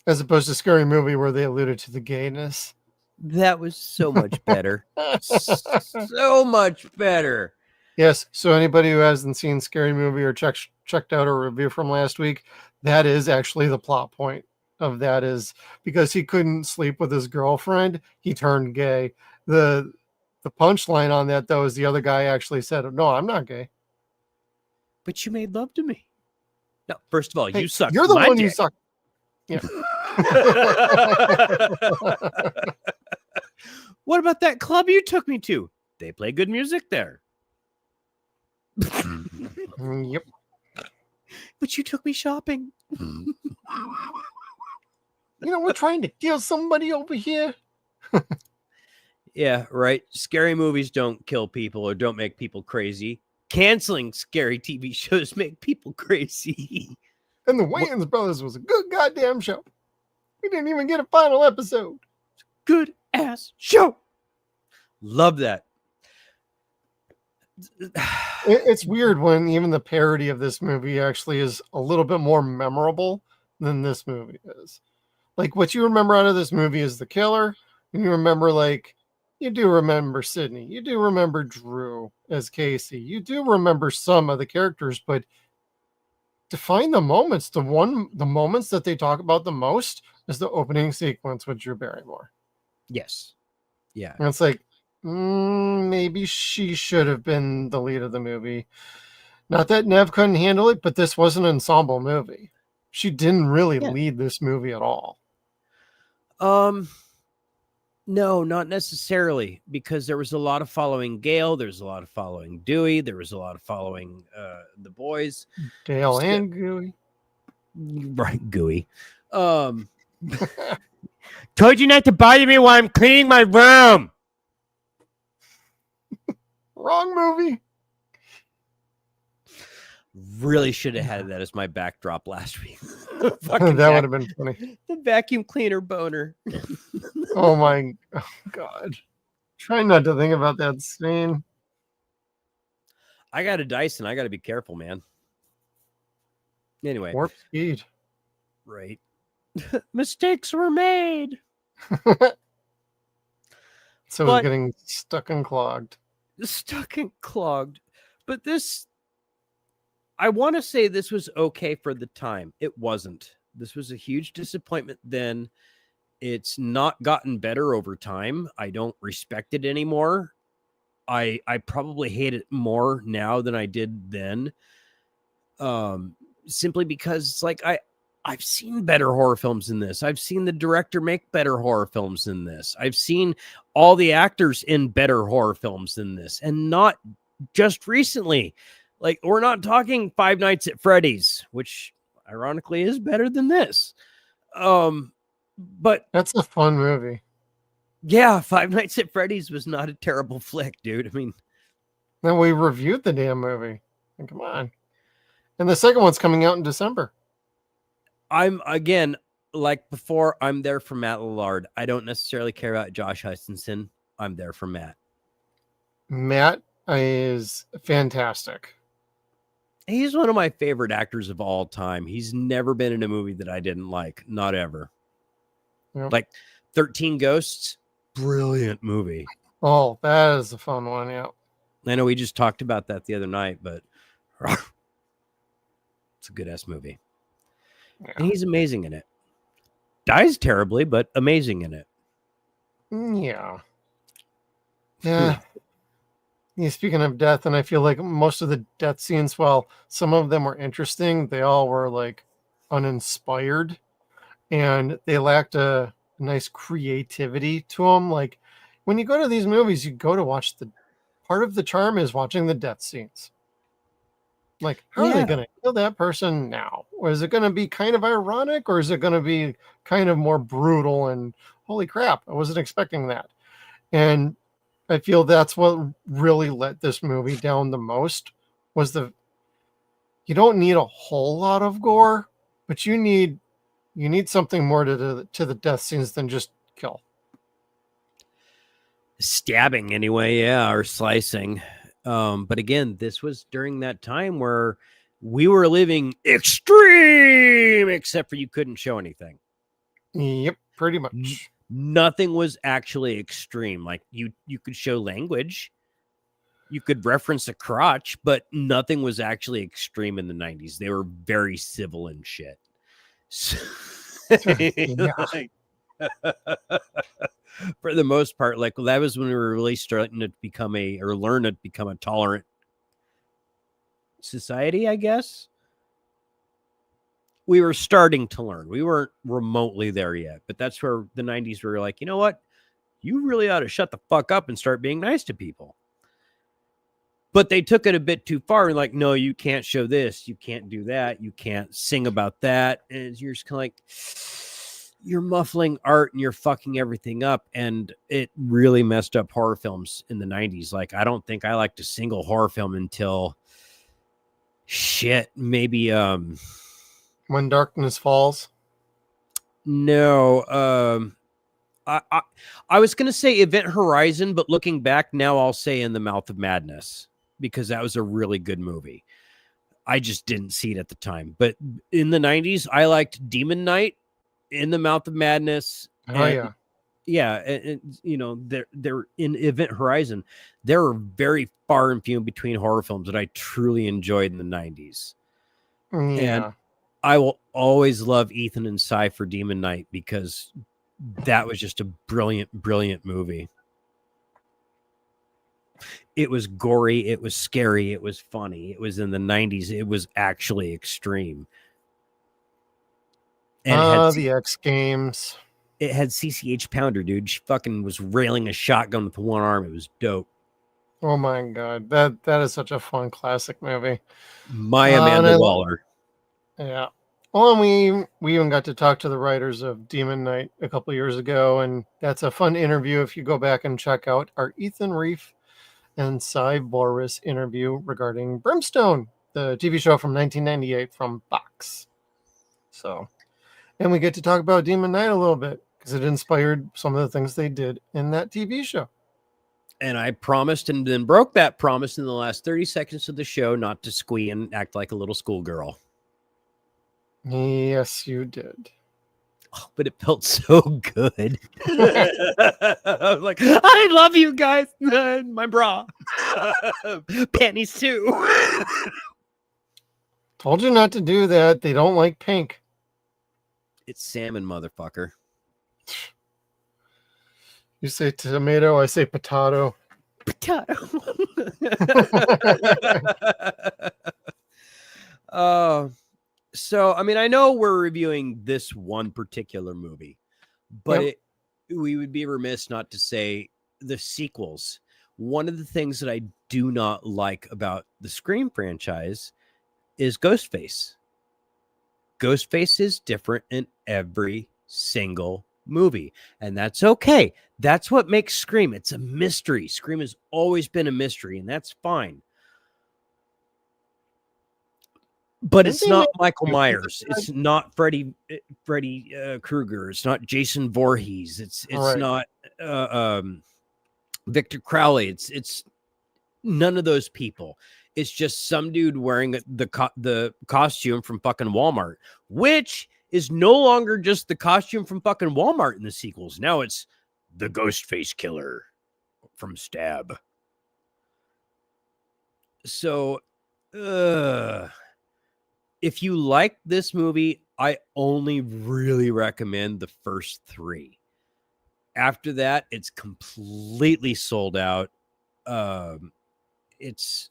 [SPEAKER 4] As opposed to Scary Movie where they alluded to the gayness.
[SPEAKER 5] That was so much better. So much better.
[SPEAKER 4] Yes. So anybody who hasn't seen Scary Movie or checked out a review from last week, that is actually the plot point of that, is because he couldn't sleep with his girlfriend, he turned gay. The punchline on that, though, is the other guy actually said, no, I'm not gay.
[SPEAKER 5] But you made love to me. No, first of all,
[SPEAKER 4] hey,
[SPEAKER 5] you suck.
[SPEAKER 4] You're the one
[SPEAKER 5] dick.
[SPEAKER 4] you suck. Yeah.
[SPEAKER 5] What about that club you took me to? They play good music there.
[SPEAKER 4] Yep.
[SPEAKER 5] But you took me shopping.
[SPEAKER 4] We're trying to kill somebody over here.
[SPEAKER 5] Yeah, right. Scary movies don't kill people or don't make people crazy. Canceling scary TV shows make people crazy.
[SPEAKER 4] And the Wayans Brothers was a good goddamn show. We didn't even get a final episode.
[SPEAKER 5] Good ass show. Love that.
[SPEAKER 4] It's weird when even the parody of this movie actually is a little bit more memorable than this movie is. Like, what you remember out of this movie is the killer, and you remember, like, you do remember Sydney, you do remember Drew as Casey, you do remember some of the characters, but to find the moments, the moments that they talk about the most is the opening sequence with Drew Barrymore.
[SPEAKER 5] Yes. Yeah.
[SPEAKER 4] And it's like, maybe she should have been the lead of the movie. Not that Nev couldn't handle it, but this was an ensemble movie. She didn't really lead this movie at all.
[SPEAKER 5] No, not necessarily, because there was a lot of following Gail. There's a lot of following Dewey. There was a lot of following the boys.
[SPEAKER 4] Dale and Gooey.
[SPEAKER 5] Right, Gooey. Told you not to bother me while I'm cleaning my room.
[SPEAKER 4] Wrong movie.
[SPEAKER 5] Really should have had that as my backdrop last week.
[SPEAKER 4] That would have been funny.
[SPEAKER 5] The vacuum cleaner boner.
[SPEAKER 4] Oh my God. Try not to think about that scene.
[SPEAKER 5] I got a Dyson. I got to be careful, man. Anyway.
[SPEAKER 4] Warp speed.
[SPEAKER 5] Right. Mistakes were made.
[SPEAKER 4] So it's getting stuck and clogged.
[SPEAKER 5] But this, I want to say this was okay for the time. It wasn't. This was a huge disappointment then. It's not gotten better over time. I don't respect it anymore. I probably hate it more now than I did then. Simply because it's like I've seen better horror films than this. I've seen the director make better horror films than this. I've seen all the actors in better horror films than this, and not just recently. Like, we're not talking Five Nights at Freddy's, which ironically is better than this. But
[SPEAKER 4] that's a fun movie.
[SPEAKER 5] Yeah, Five Nights at Freddy's was not a terrible flick, dude. I mean,
[SPEAKER 4] then we reviewed the damn movie. And come on. And the second one's coming out in December.
[SPEAKER 5] I'm, again, like before, I'm there for Matt Lillard. I don't necessarily care about Josh Hutcherson. I'm there for Matt.
[SPEAKER 4] Matt is fantastic.
[SPEAKER 5] He's one of my favorite actors of all time. He's never been in a movie that I didn't like. Not ever.
[SPEAKER 4] Yep.
[SPEAKER 5] Like 13 Ghosts, brilliant movie.
[SPEAKER 4] Oh, that is a fun one. Yeah.
[SPEAKER 5] I know we just talked about that the other night, but it's a good ass movie.
[SPEAKER 4] Yeah.
[SPEAKER 5] And he's amazing in it. Dies terribly, but amazing in it.
[SPEAKER 4] Yeah. Yeah. Yeah, speaking of death, and I feel like most of the death scenes, while some of them were interesting, they all were like uninspired, and they lacked a nice creativity to them. Like when you go to these movies, you go to watch the part of the charm is watching the death scenes. Like, how are they going to kill that person now? Or is it going to be kind of ironic, or is it going to be kind of more brutal and holy crap, I wasn't expecting that? And I feel that's what really let this movie down the most was you don't need a whole lot of gore, but you need something more to the death scenes than just kill.
[SPEAKER 5] Stabbing anyway, yeah, or slicing. But again, this was during that time where we were living extreme, except for you couldn't show anything.
[SPEAKER 4] Yep, pretty much.
[SPEAKER 5] Nothing was actually extreme. Like you could show language, you could reference a crotch, but nothing was actually extreme in the 90s. They were very civil and shit. So, for the most part, like that was when we were really starting to become learn to become a tolerant society, I guess. We were starting to learn. We weren't remotely there yet, but that's where the 90s were like, you know what? You really ought to shut the fuck up and start being nice to people. But they took it a bit too far and like, no, you can't show this. You can't do that. You can't sing about that. And you're just kind of like, you're muffling art and you're fucking everything up. And it really messed up horror films in the 90s. Like, I don't think I liked a single horror film until maybe
[SPEAKER 4] When Darkness Falls.
[SPEAKER 5] No, I was gonna say Event Horizon, but looking back now, I'll say In the Mouth of Madness because that was a really good movie. I just didn't see it at the time, but in the 90s, I liked Demon Knight, In the Mouth of Madness.
[SPEAKER 4] Oh
[SPEAKER 5] yeah, and you know they're in Event Horizon. There are very far and few between horror films that I truly enjoyed in the 90s.
[SPEAKER 4] yeah.
[SPEAKER 5] And I will always love Ethan and Cy for Demon Knight because that was just a brilliant, brilliant movie. It was gory. It was scary. It was funny. It was in the 90s. It was actually extreme. And
[SPEAKER 4] the X Games.
[SPEAKER 5] It had CCH Pounder, dude. She fucking was railing a shotgun with one arm. It was dope.
[SPEAKER 4] Oh my god, that is such a fun classic movie.
[SPEAKER 5] My Amanda Waller.
[SPEAKER 4] Yeah. Well, and we even got to talk to the writers of Demon Knight a couple years ago, and that's a fun interview if you go back and check out our Ethan Reef and Cy Boris interview regarding Brimstone, the TV show from 1998 from Fox. So, and we get to talk about Demon Knight a little bit because it inspired some of the things they did in that TV show.
[SPEAKER 5] And I promised and then broke that promise in the last 30 seconds of the show not to squee and act like a little schoolgirl.
[SPEAKER 4] Yes, you did.
[SPEAKER 5] Oh, but it felt so good. I was like, I love you guys. My bra. Panties too.
[SPEAKER 4] Told you not to do that. They don't like pink.
[SPEAKER 5] It's salmon, motherfucker.
[SPEAKER 4] You say tomato, I say potato.
[SPEAKER 5] Potato. So, I mean, I know we're reviewing this one particular movie, but we would be remiss not to say the sequels. One of the things that I do not like about the Scream franchise is Ghostface. Ghostface is different in every single movie, and that's okay. That's what makes Scream. It's a mystery. Scream has always been a mystery, and that's fine. But
[SPEAKER 4] Didn't
[SPEAKER 5] it's
[SPEAKER 4] they
[SPEAKER 5] not
[SPEAKER 4] make
[SPEAKER 5] Michael
[SPEAKER 4] movies
[SPEAKER 5] Myers.
[SPEAKER 4] that-
[SPEAKER 5] It's not Freddy Krueger. It's not Jason Voorhees. It's
[SPEAKER 4] Right.
[SPEAKER 5] not Victor Crowley. It's none of those people. It's just some dude wearing the costume from fucking Walmart, which is no longer just the costume from fucking Walmart in the sequels. Now it's the Ghostface killer from Stab. So, if you like this movie, I only really recommend the first 3. After that, it's completely sold out. It's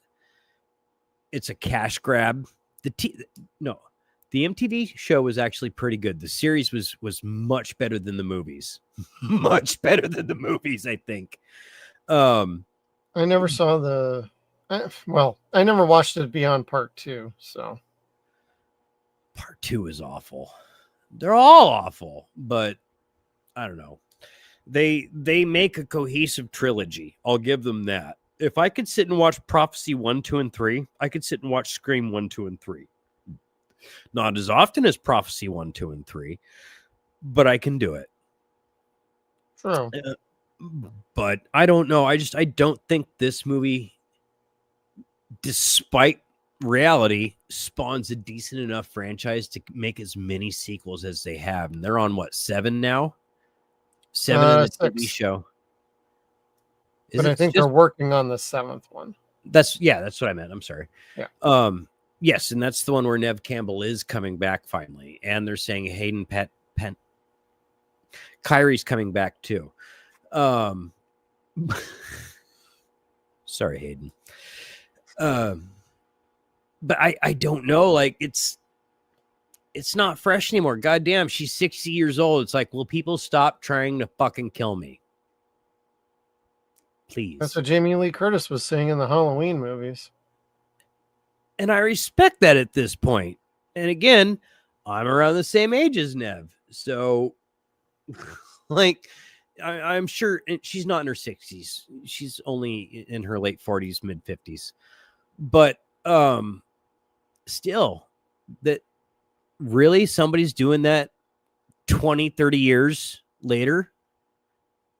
[SPEAKER 5] a cash grab. The MTV show was actually pretty good. The series was much better than the movies. Much better than the movies, I think.
[SPEAKER 4] I never saw I never watched it beyond part 2. So
[SPEAKER 5] Part 2 is awful. They're all awful, but I don't know. They make a cohesive trilogy. I'll give them that. If I could sit and watch Prophecy 1, 2, and 3, I could sit and watch Scream 1, 2, and 3. Not as often as Prophecy 1, 2, and 3, but I can do it.
[SPEAKER 4] true.
[SPEAKER 5] But I don't know. I don't think this movie, despite reality, spawns a decent enough franchise to make as many sequels as they have. And they're on what, 7 now? 7 in the
[SPEAKER 4] 6.
[SPEAKER 5] TV show.
[SPEAKER 4] But I think they're working on the 7th one.
[SPEAKER 5] That's what I meant. I'm sorry.
[SPEAKER 4] Yeah.
[SPEAKER 5] Yes, and that's the one where Nev Campbell is coming back finally, and they're saying Hayden Kyrie's coming back too. Sorry, Hayden. But I don't know. Like it's not fresh anymore. Goddamn, she's 60 years old. It's like, will people stop trying to fucking kill me? Please.
[SPEAKER 4] That's what Jamie Lee Curtis was saying in the Halloween movies.
[SPEAKER 5] And I respect that at this point. And again, I'm around the same age as Nev. So, like, I'm sure she's not in her 60s. She's only in her late 40s, mid 50s. But still, that really somebody's doing that 20, 30 years later.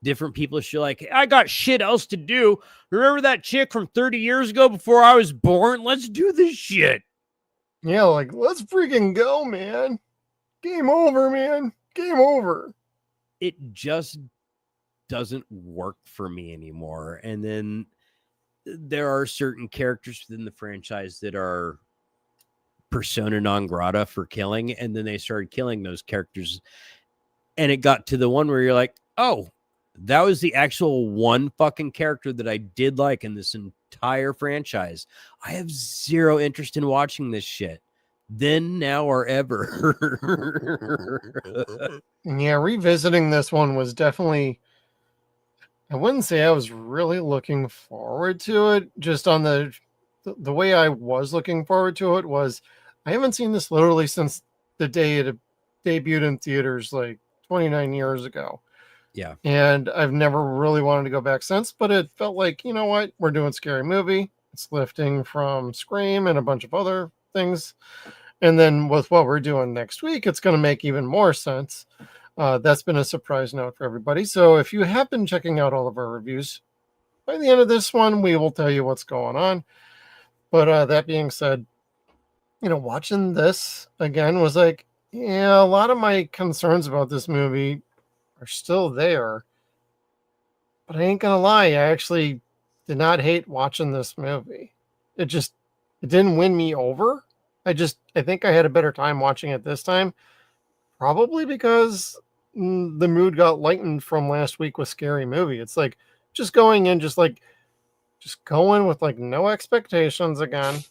[SPEAKER 5] Different people should like, I got shit else to do. Remember that chick from 30 years ago before I was born? Let's do this shit.
[SPEAKER 4] Yeah, like, let's freaking go, man. Game over, man. Game over.
[SPEAKER 5] It just doesn't work for me anymore. And then there are certain characters within the franchise that are persona non grata for killing. And then they started killing those characters. And it got to the one where you're like, oh, that was the actual one fucking character that I did like in this entire franchise. I have zero interest in watching this shit. Then, now, or ever.
[SPEAKER 4] Yeah, revisiting this one was definitely, I wouldn't say I was really looking forward to it. Just on the way I was looking forward to it was, I haven't seen this literally since the day it debuted in theaters like 29 years ago.
[SPEAKER 5] Yeah.
[SPEAKER 4] And I've never really wanted to go back since, but it felt like, you know what? We're doing Scary Movie. It's lifting from Scream and a bunch of other things. And then with what we're doing next week, it's going to make even more sense. That's been a surprise note for everybody. So if you have been checking out all of our reviews, by the end of this one, we will tell you what's going on. But that being said, watching this again was like, yeah, a lot of my concerns about this movie are still there. But I ain't gonna lie, I actually did not hate watching this movie. It didn't win me over. I think I had a better time watching it this time. Probably because the mood got lightened from last week with Scary Movie. It's like just going in, just going with like no expectations again.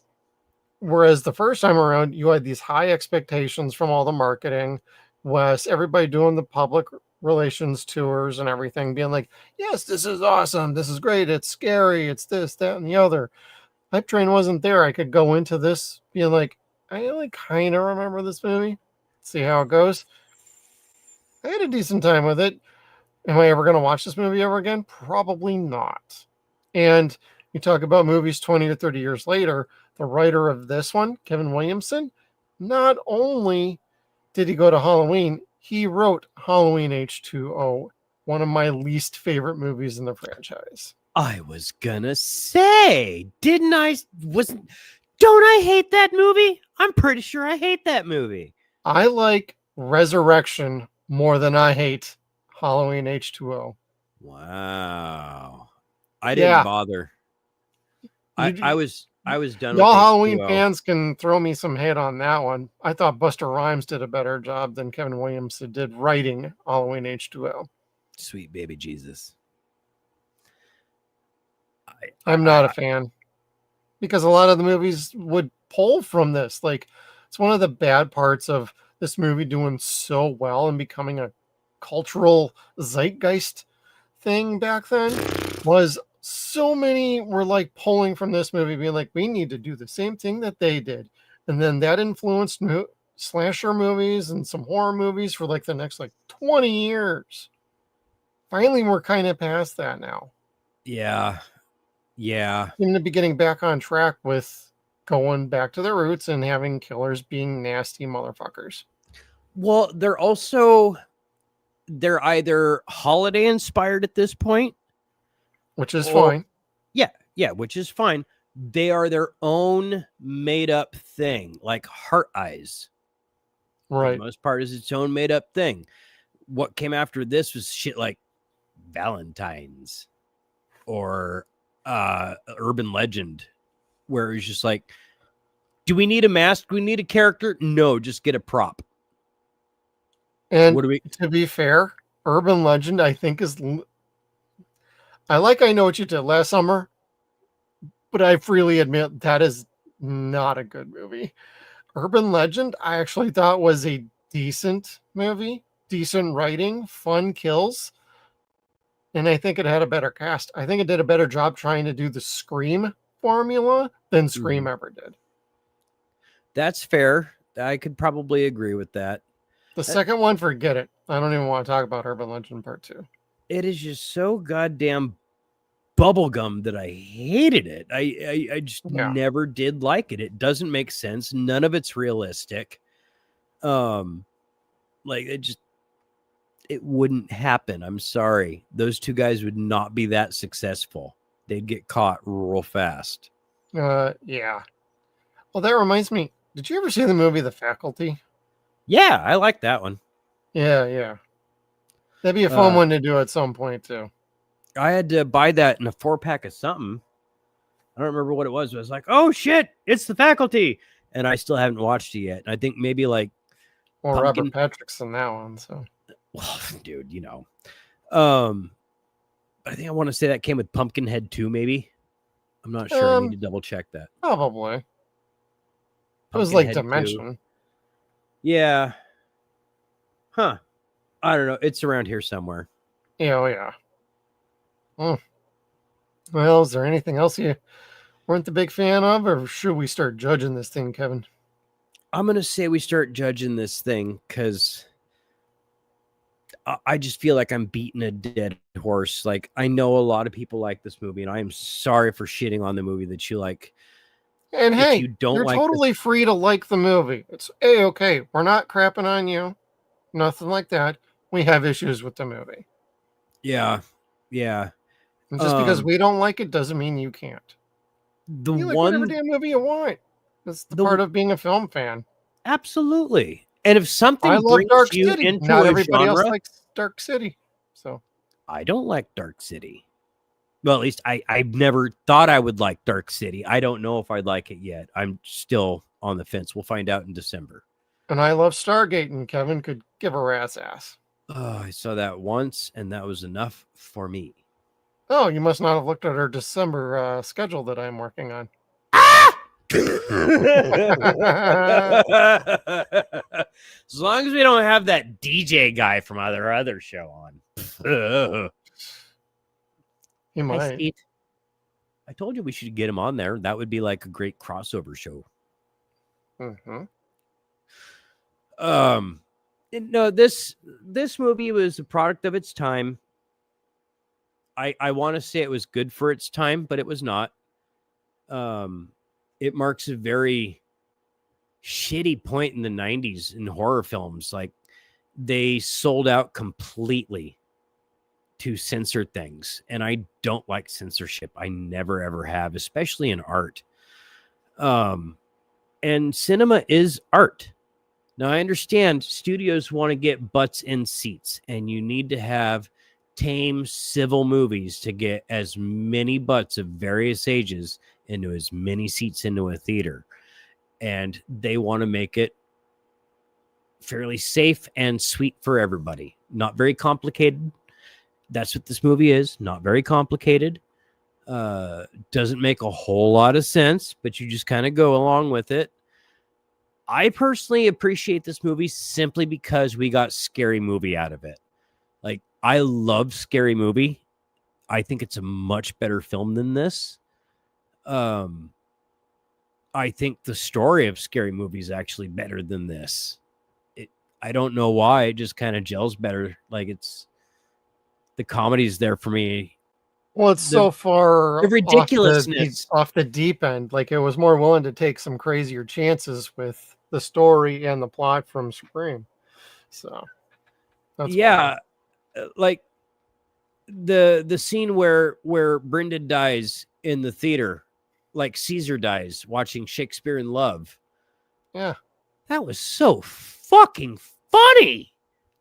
[SPEAKER 4] Whereas the first time around, you had these high expectations from all the marketing, Wes, everybody doing the public relations tours and everything, being like, yes, this is awesome, this is great, it's scary, it's this, that, and the other. Hype train wasn't there. I could go into this being like, I only kind of remember this movie, see how it goes. I had a decent time with it. Am I ever going to watch this movie ever again? Probably not. And you talk about movies 20 to 30 years later, the writer of this one, Kevin Williamson, not only did he go to Halloween, he wrote Halloween H2O, one of my least favorite movies in the franchise.
[SPEAKER 5] I was gonna say, didn't I? Don't I hate that movie? I'm pretty sure I hate that movie.
[SPEAKER 4] I like Resurrection more than I hate Halloween H2O.
[SPEAKER 5] Wow. I didn't bother. I was done with
[SPEAKER 4] y'all Halloween
[SPEAKER 5] H2O.
[SPEAKER 4] fans can throw me some hate on that one. I thought Buster Rhymes did a better job than Kevin Williamson did writing Halloween H2O.
[SPEAKER 5] Sweet baby Jesus.
[SPEAKER 4] I'm not a fan because a lot of the movies would pull from this. Like, it's one of the bad parts of this movie doing so well and becoming a cultural zeitgeist thing back then was so many were like pulling from this movie, being like, we need to do the same thing that they did. And then that influenced slasher movies and some horror movies for like the next like 20 years. Finally, we're kind of past that now.
[SPEAKER 5] Yeah.
[SPEAKER 4] Seem to be getting back on track with going back to their roots and having killers being nasty motherfuckers.
[SPEAKER 5] Well, they're either holiday inspired at this point,
[SPEAKER 4] which is fine.
[SPEAKER 5] Yeah, which is fine. They are their own made up thing, like Heart Eyes.
[SPEAKER 4] Right.
[SPEAKER 5] For the most part is its own made up thing. What came after this was shit like Valentine's or Urban Legend, where it's just like, do we need a mask? Do we need a character? No, just get a prop.
[SPEAKER 4] And to be fair, Urban Legend, I think, is... I Know What You Did Last Summer, but I freely admit that is not a good movie. Urban Legend, I actually thought was a decent movie, decent writing, fun kills, and I think it had a better cast. I think it did a better job trying to do the Scream formula than Scream ever did.
[SPEAKER 5] That's fair. I could probably agree with that.
[SPEAKER 4] The second one, forget it. I don't even want to talk about Urban Legend Part 2.
[SPEAKER 5] It is just so goddamn bubblegum that I hated it. I just never did like it. It doesn't make sense. None of it's realistic. Like it wouldn't happen. I'm sorry. Those two guys would not be that successful. They'd get caught real fast.
[SPEAKER 4] Yeah. Well, that reminds me. Did you ever see the movie The Faculty?
[SPEAKER 5] Yeah, I like that one.
[SPEAKER 4] Yeah. That'd be a fun one to do at some point, too.
[SPEAKER 5] I had to buy that in a 4-pack of something. I don't remember what it was. I was like, oh, shit, it's The Faculty. And I still haven't watched it yet. I think maybe like...
[SPEAKER 4] Well, Robert Patrick's in that one, so...
[SPEAKER 5] Well, dude, you know. I think I want to say that came with Pumpkinhead 2, maybe. I'm not sure. I need to double check that.
[SPEAKER 4] Probably. It was like Dimension.
[SPEAKER 5] 2. Yeah. Huh. I don't know. It's around here somewhere.
[SPEAKER 4] Yeah. Well, is there anything else you weren't the big fan of, or should we start judging this thing, Kevin?
[SPEAKER 5] I'm going to say we start judging this thing because I just feel like I'm beating a dead horse. Like, I know a lot of people like this movie, and I am sorry for shitting on the movie that you like.
[SPEAKER 4] And hey, you're like totally free to like the movie. It's okay. We're not crapping on you. Nothing like that. We have issues with the movie.
[SPEAKER 5] Yeah.
[SPEAKER 4] And just because we don't like it doesn't mean you can't. You like whatever damn movie you want. That's the part of being a film fan.
[SPEAKER 5] Absolutely. And if something
[SPEAKER 4] I love Dark
[SPEAKER 5] you
[SPEAKER 4] City.
[SPEAKER 5] into
[SPEAKER 4] Not
[SPEAKER 5] a
[SPEAKER 4] everybody
[SPEAKER 5] genre,
[SPEAKER 4] else likes Dark City. So
[SPEAKER 5] I don't like Dark City. Well, at least I never thought I would like Dark City. I don't know if I'd like it yet. I'm still on the fence. We'll find out in December.
[SPEAKER 4] And I love Stargate, and Kevin could give a rat's ass.
[SPEAKER 5] Oh, I saw that once, and that was enough for me.
[SPEAKER 4] Oh, you must not have looked at our December schedule that I'm working on.
[SPEAKER 5] As long as we don't have that DJ guy from our other show on.
[SPEAKER 4] He might.
[SPEAKER 5] I told you we should get him on there. That would be like a great crossover show. No, this movie was a product of its time. I want to say it was good for its time, but it was not. it marks a very shitty point in the 90s in horror films. Like, they sold out completely to censor things, and I don't like censorship. I never ever have, especially in art. And cinema is art. Now, I understand studios want to get butts in seats, and you need to have tame civil movies to get as many butts of various ages into as many seats into a theater. And they want to make it fairly safe and sweet for everybody. Not very complicated. That's what this movie is. Not very complicated. Doesn't make a whole lot of sense, but you just kind of go along with it. I personally appreciate this movie simply because we got Scary Movie out of it. Like, I love Scary Movie. I think it's a much better film than this. I think the story of Scary Movie is actually better than this. I don't know why. It just kind of gels better. Like, the comedy's there for me.
[SPEAKER 4] Well, it's so far
[SPEAKER 5] the ridiculousness
[SPEAKER 4] off the deep end. Like, it was more willing to take some crazier chances with the story and the plot from Scream. So, that's
[SPEAKER 5] yeah, like the scene where Brenda dies in the theater, like Caesar dies watching Shakespeare in Love.
[SPEAKER 4] Yeah,
[SPEAKER 5] that was so fucking funny.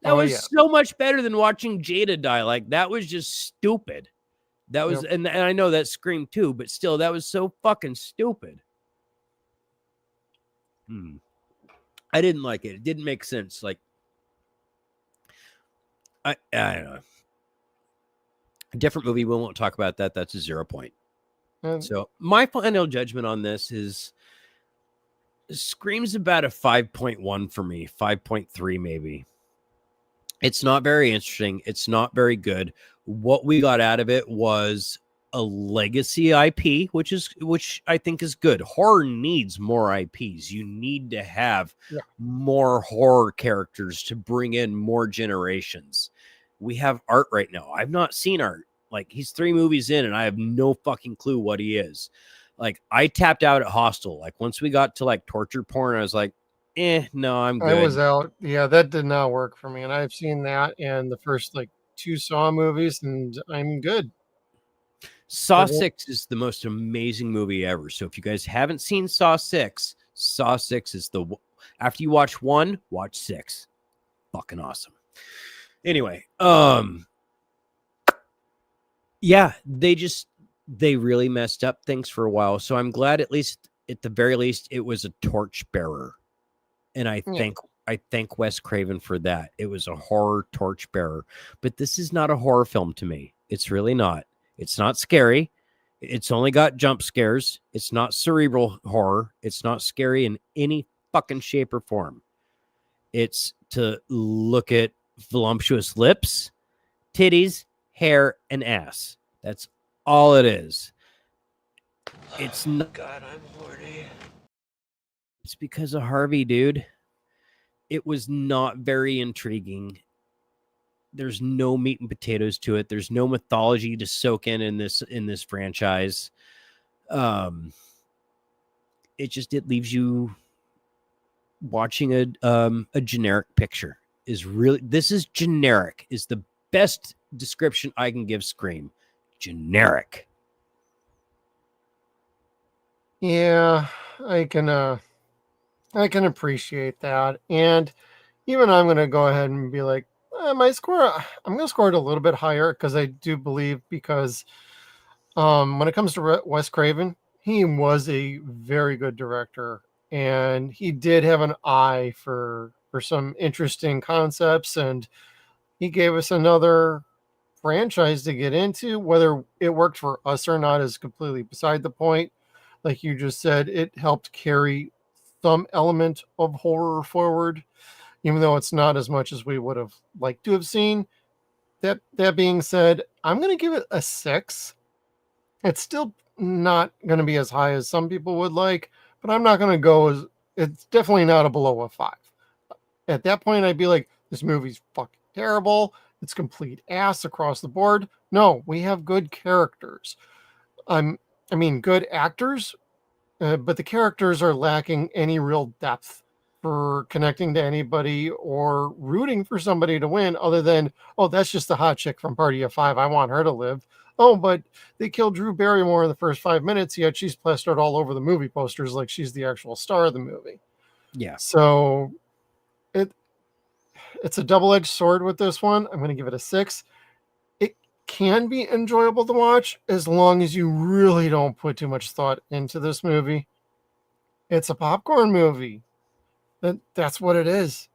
[SPEAKER 5] That was
[SPEAKER 4] yeah.
[SPEAKER 5] so much better than watching Jada die. Like, that was just stupid. That was, and I know that's Scream too, but still, that was so fucking stupid. I didn't like it. It didn't make sense. Like, I don't know. A different movie. We won't talk about that. That's a 0.Point. So my final judgment on this is Scream's about a 5.1 for me, 5.3 maybe. It's not very interesting. It's not very good. What we got out of it was a legacy IP, which I think is good. Horror needs more IPs. You need to have more horror characters to bring in more generations. We have Art right now. I've not seen Art. Like, he's 3 movies in, and I have no fucking clue what he is. Like, I tapped out at Hostel. Like, once we got to like torture porn, I was like, no, I'm good.
[SPEAKER 4] I was out. Yeah, that did not work for me. And I've seen that and the first like 2 Saw movies, and I'm good.
[SPEAKER 5] Saw 6 is the most amazing movie ever. So if you guys haven't seen Saw 6, Saw 6 is after you watch 1, watch 6. Fucking awesome. Anyway, yeah, they really messed up things for a while. So I'm glad at the very least it was a torchbearer. And I thank Wes Craven for that. It was a horror torchbearer. But this is not a horror film to me. It's really not. It's not scary. It's only got jump scares. It's not cerebral horror. It's not scary in any fucking shape or form. It's to look at voluptuous lips, titties, hair, and ass. That's all it is. It's not.
[SPEAKER 2] God, I'm horny.
[SPEAKER 5] It's because of Harvey, dude. It was not very intriguing. There's no meat and potatoes to it. There's no mythology to soak in this franchise. It leaves you watching a generic picture. This is generic. Is the best description I can give Scream. Generic.
[SPEAKER 4] Yeah, I can appreciate that. And even I'm going to go ahead and be like, I'm going to score it a little bit higher because I do believe when it comes to Wes Craven, he was a very good director, and he did have an eye for some interesting concepts, and he gave us another franchise to get into. Whether it worked for us or not is completely beside the point. Like you just said, it helped carry some element of horror forward, even though it's not as much as we would have liked to have seen. That being said, I'm going to give it a 6. It's still not going to be as high as some people would like, but I'm not going to it's definitely not a below a 5. At that point, I'd be like, this movie's fucking terrible. It's complete ass across the board. No, we have good characters. Good actors. but the characters are lacking any real depth for connecting to anybody or rooting for somebody to win other than, oh, that's just the hot chick from Party of Five. I want her to live. Oh, but they killed Drew Barrymore in the first 5 minutes, yet she's plastered all over the movie posters like she's the actual star of the movie.
[SPEAKER 5] Yeah.
[SPEAKER 4] So it's a double-edged sword with this one. I'm going to give it a 6. It can be enjoyable to watch as long as you really don't put too much thought into this movie. It's a popcorn movie. That's what it is.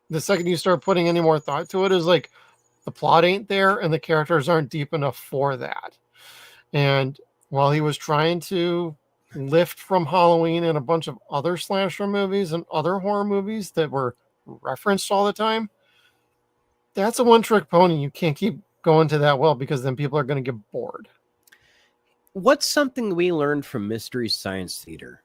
[SPEAKER 4] The second you start putting any more thought to it is like the plot ain't there and the characters aren't deep enough for that. And while he was trying to lift from Halloween and a bunch of other slasher movies and other horror movies that were referenced all the time, that's a one-trick pony. You can't keep going to that well because then people are going to get bored.
[SPEAKER 5] What's something we learned from Mystery Science Theater?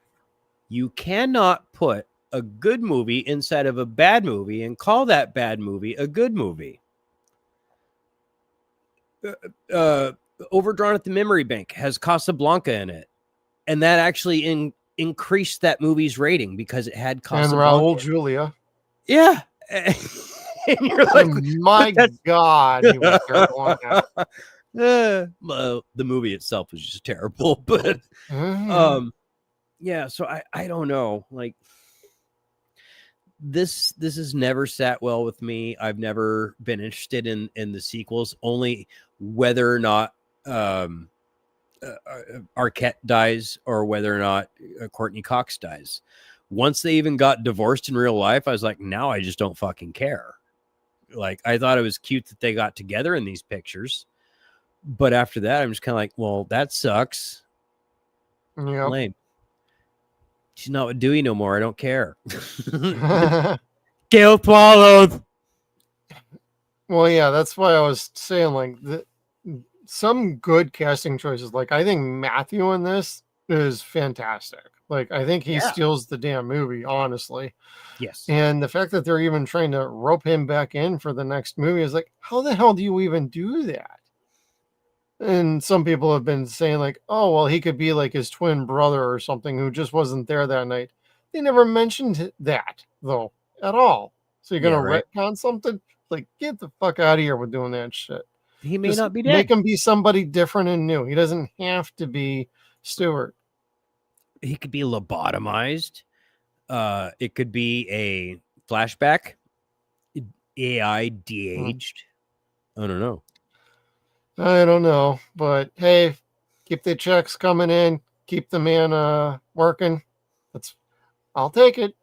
[SPEAKER 5] You cannot put a good movie inside of a bad movie and call that bad movie a good movie. Overdrawn at the Memory Bank has Casablanca in it, and that actually increased that movie's rating because it had Casablanca.
[SPEAKER 4] And Raul Julia.
[SPEAKER 5] Yeah. And you're like,
[SPEAKER 4] my God, he was terrible on that.
[SPEAKER 5] Well, the movie itself was just terrible, but yeah, so I don't know. Like this has never sat well with me. I've never been interested in the sequels, only whether or not Arquette dies or whether or not Courtney Cox dies. Once they even got divorced in real life, I was like, now I just don't fucking care. Like, I thought it was cute that they got together in these pictures, but after that, I'm just kind of like, well, that sucks.
[SPEAKER 4] Yep.
[SPEAKER 5] Lame. She's not with Dewey no more. I don't care. Gail swallowed.
[SPEAKER 4] Well, yeah, that's why I was saying, like, some good casting choices. Like, I think Matthew in this is fantastic. Like, I think he steals the damn movie, honestly.
[SPEAKER 5] Yes.
[SPEAKER 4] And the fact that they're even trying to rope him back in for the next movie is like, how the hell do you even do that? And some people have been saying, like, oh, well, he could be like his twin brother or something who just wasn't there that night. They never mentioned that, though, at all. So you're going to retcon something? Like, get the fuck out of here with doing that shit.
[SPEAKER 5] He may not be dead.
[SPEAKER 4] Make him be somebody different and new. He doesn't have to be Stewart.
[SPEAKER 5] He could be lobotomized. It could be a flashback. AI de-aged. I don't know.
[SPEAKER 4] I don't know, but hey, keep the checks coming in. Keep the man working. I'll take it.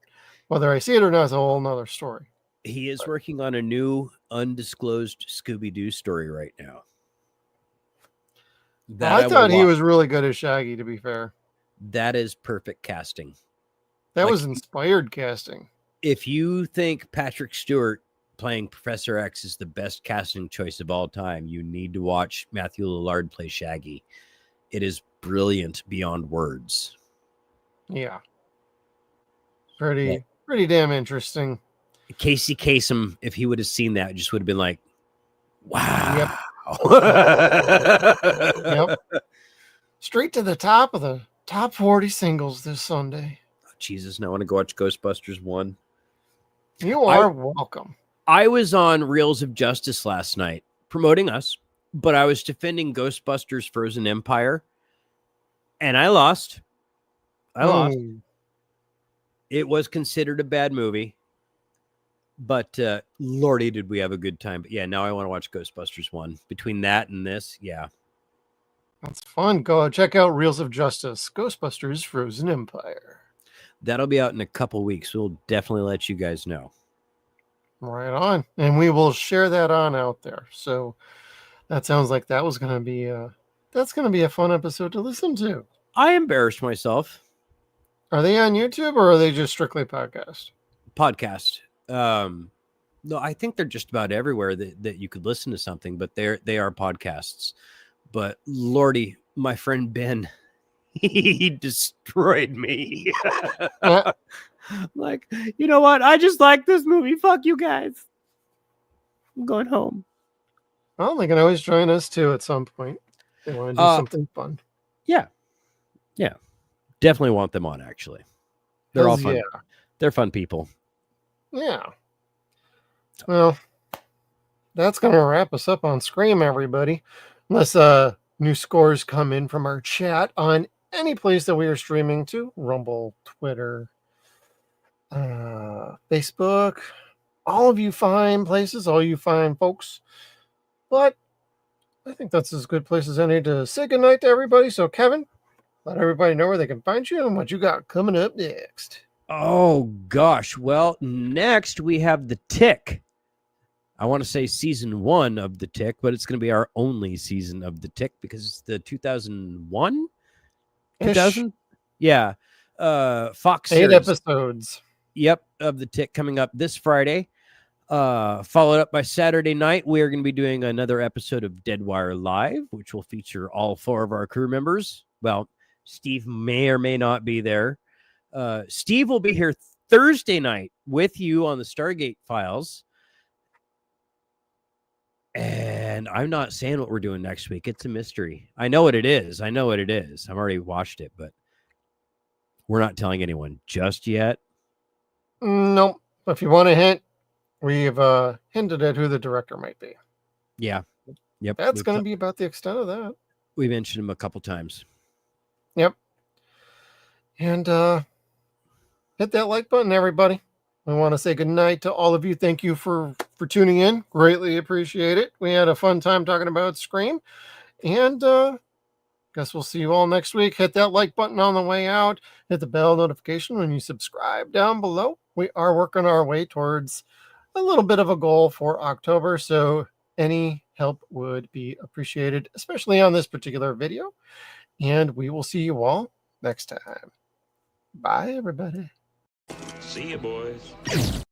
[SPEAKER 4] Whether I see it or not is a whole nother story.
[SPEAKER 5] He is working on a new undisclosed Scooby-Doo story right now.
[SPEAKER 4] I thought he was really good as Shaggy, to be fair.
[SPEAKER 5] That is perfect casting.
[SPEAKER 4] That was inspired casting.
[SPEAKER 5] If you think Patrick Stewart playing Professor X is the best casting choice of all time, you need to watch Matthew Lillard play Shaggy. It is brilliant beyond words.
[SPEAKER 4] Yeah. Pretty damn interesting.
[SPEAKER 5] Casey Kasem, if he would have seen that, just would have been like, wow.
[SPEAKER 4] Yep. Straight to the top of the top 40 singles this Sunday.
[SPEAKER 5] Oh, Jesus, now I want to go watch Ghostbusters 1.
[SPEAKER 4] You are welcome.
[SPEAKER 5] I was on Reels of Justice last night promoting us, but I was defending Ghostbusters Frozen Empire, and I lost. I lost. It was considered a bad movie, but lordy, did we have a good time. But yeah, now I want to watch Ghostbusters 1. Between that and this, yeah.
[SPEAKER 4] That's fun. Go check out Reels of Justice, Ghostbusters Frozen Empire.
[SPEAKER 5] That'll be out in a couple weeks. We'll definitely let you guys know.
[SPEAKER 4] Right on. And we will share that on out there. So that sounds like that was going to be that's going to be a fun episode to listen to.
[SPEAKER 5] I embarrassed myself.
[SPEAKER 4] Are they on YouTube or are they just strictly podcast?
[SPEAKER 5] Podcast. No, I think they're just about everywhere that you could listen to something, but they are podcasts. But lordy, my friend Ben, he destroyed me. Like, you know what? I just like this movie. Fuck you guys. I'm going home.
[SPEAKER 4] Well, they can always join us too at some point. They want to do something fun.
[SPEAKER 5] Yeah. Yeah. Definitely want them on, actually. They're all
[SPEAKER 4] Hells
[SPEAKER 5] fun.
[SPEAKER 4] yeah.
[SPEAKER 5] They're fun people.
[SPEAKER 4] Yeah. Well, that's going to wrap us up on Scream, everybody. Unless new scores come in from our chat on any place that we are streaming to, Rumble, Twitter, Facebook, all of you fine places, all you fine folks. But I think that's as good place as any to say goodnight to everybody. So, Kevin, let everybody know where they can find you and what you got coming up next.
[SPEAKER 5] Oh, gosh. Well, next we have The Tick. I want to say season 1 of The Tick, but it's going to be our only season of The Tick because it's the 2001? 2000? Yeah. Fox
[SPEAKER 4] 8
[SPEAKER 5] series.
[SPEAKER 4] episodes.
[SPEAKER 5] Yep, of The Tick coming up this Friday. Followed up by Saturday night, we are going to be doing another episode of Deadwire Live, which will feature all 4 of our crew members. Well, Steve may or may not be there. Steve will be here Thursday night with you on the Stargate Files. And I'm not saying what we're doing next week. It's a mystery. I know what it is. I've already watched it, but we're not telling anyone just yet.
[SPEAKER 4] Nope. If you want a hint, we've hinted at who the director might be.
[SPEAKER 5] Yeah. Yep.
[SPEAKER 4] That's going to be about the extent of that.
[SPEAKER 5] We mentioned him a couple times.
[SPEAKER 4] Yep. And hit that like button, everybody. I want to say goodnight to all of you. Thank you for tuning in. Greatly appreciate it. We had a fun time talking about Scream. And guess we'll see you all next week. Hit that like button on the way out. Hit the bell notification when you subscribe down below. We are working our way towards a little bit of a goal for October. So any help would be appreciated, especially on this particular video. And we will see you all next time. Bye, everybody.
[SPEAKER 1] See you, boys.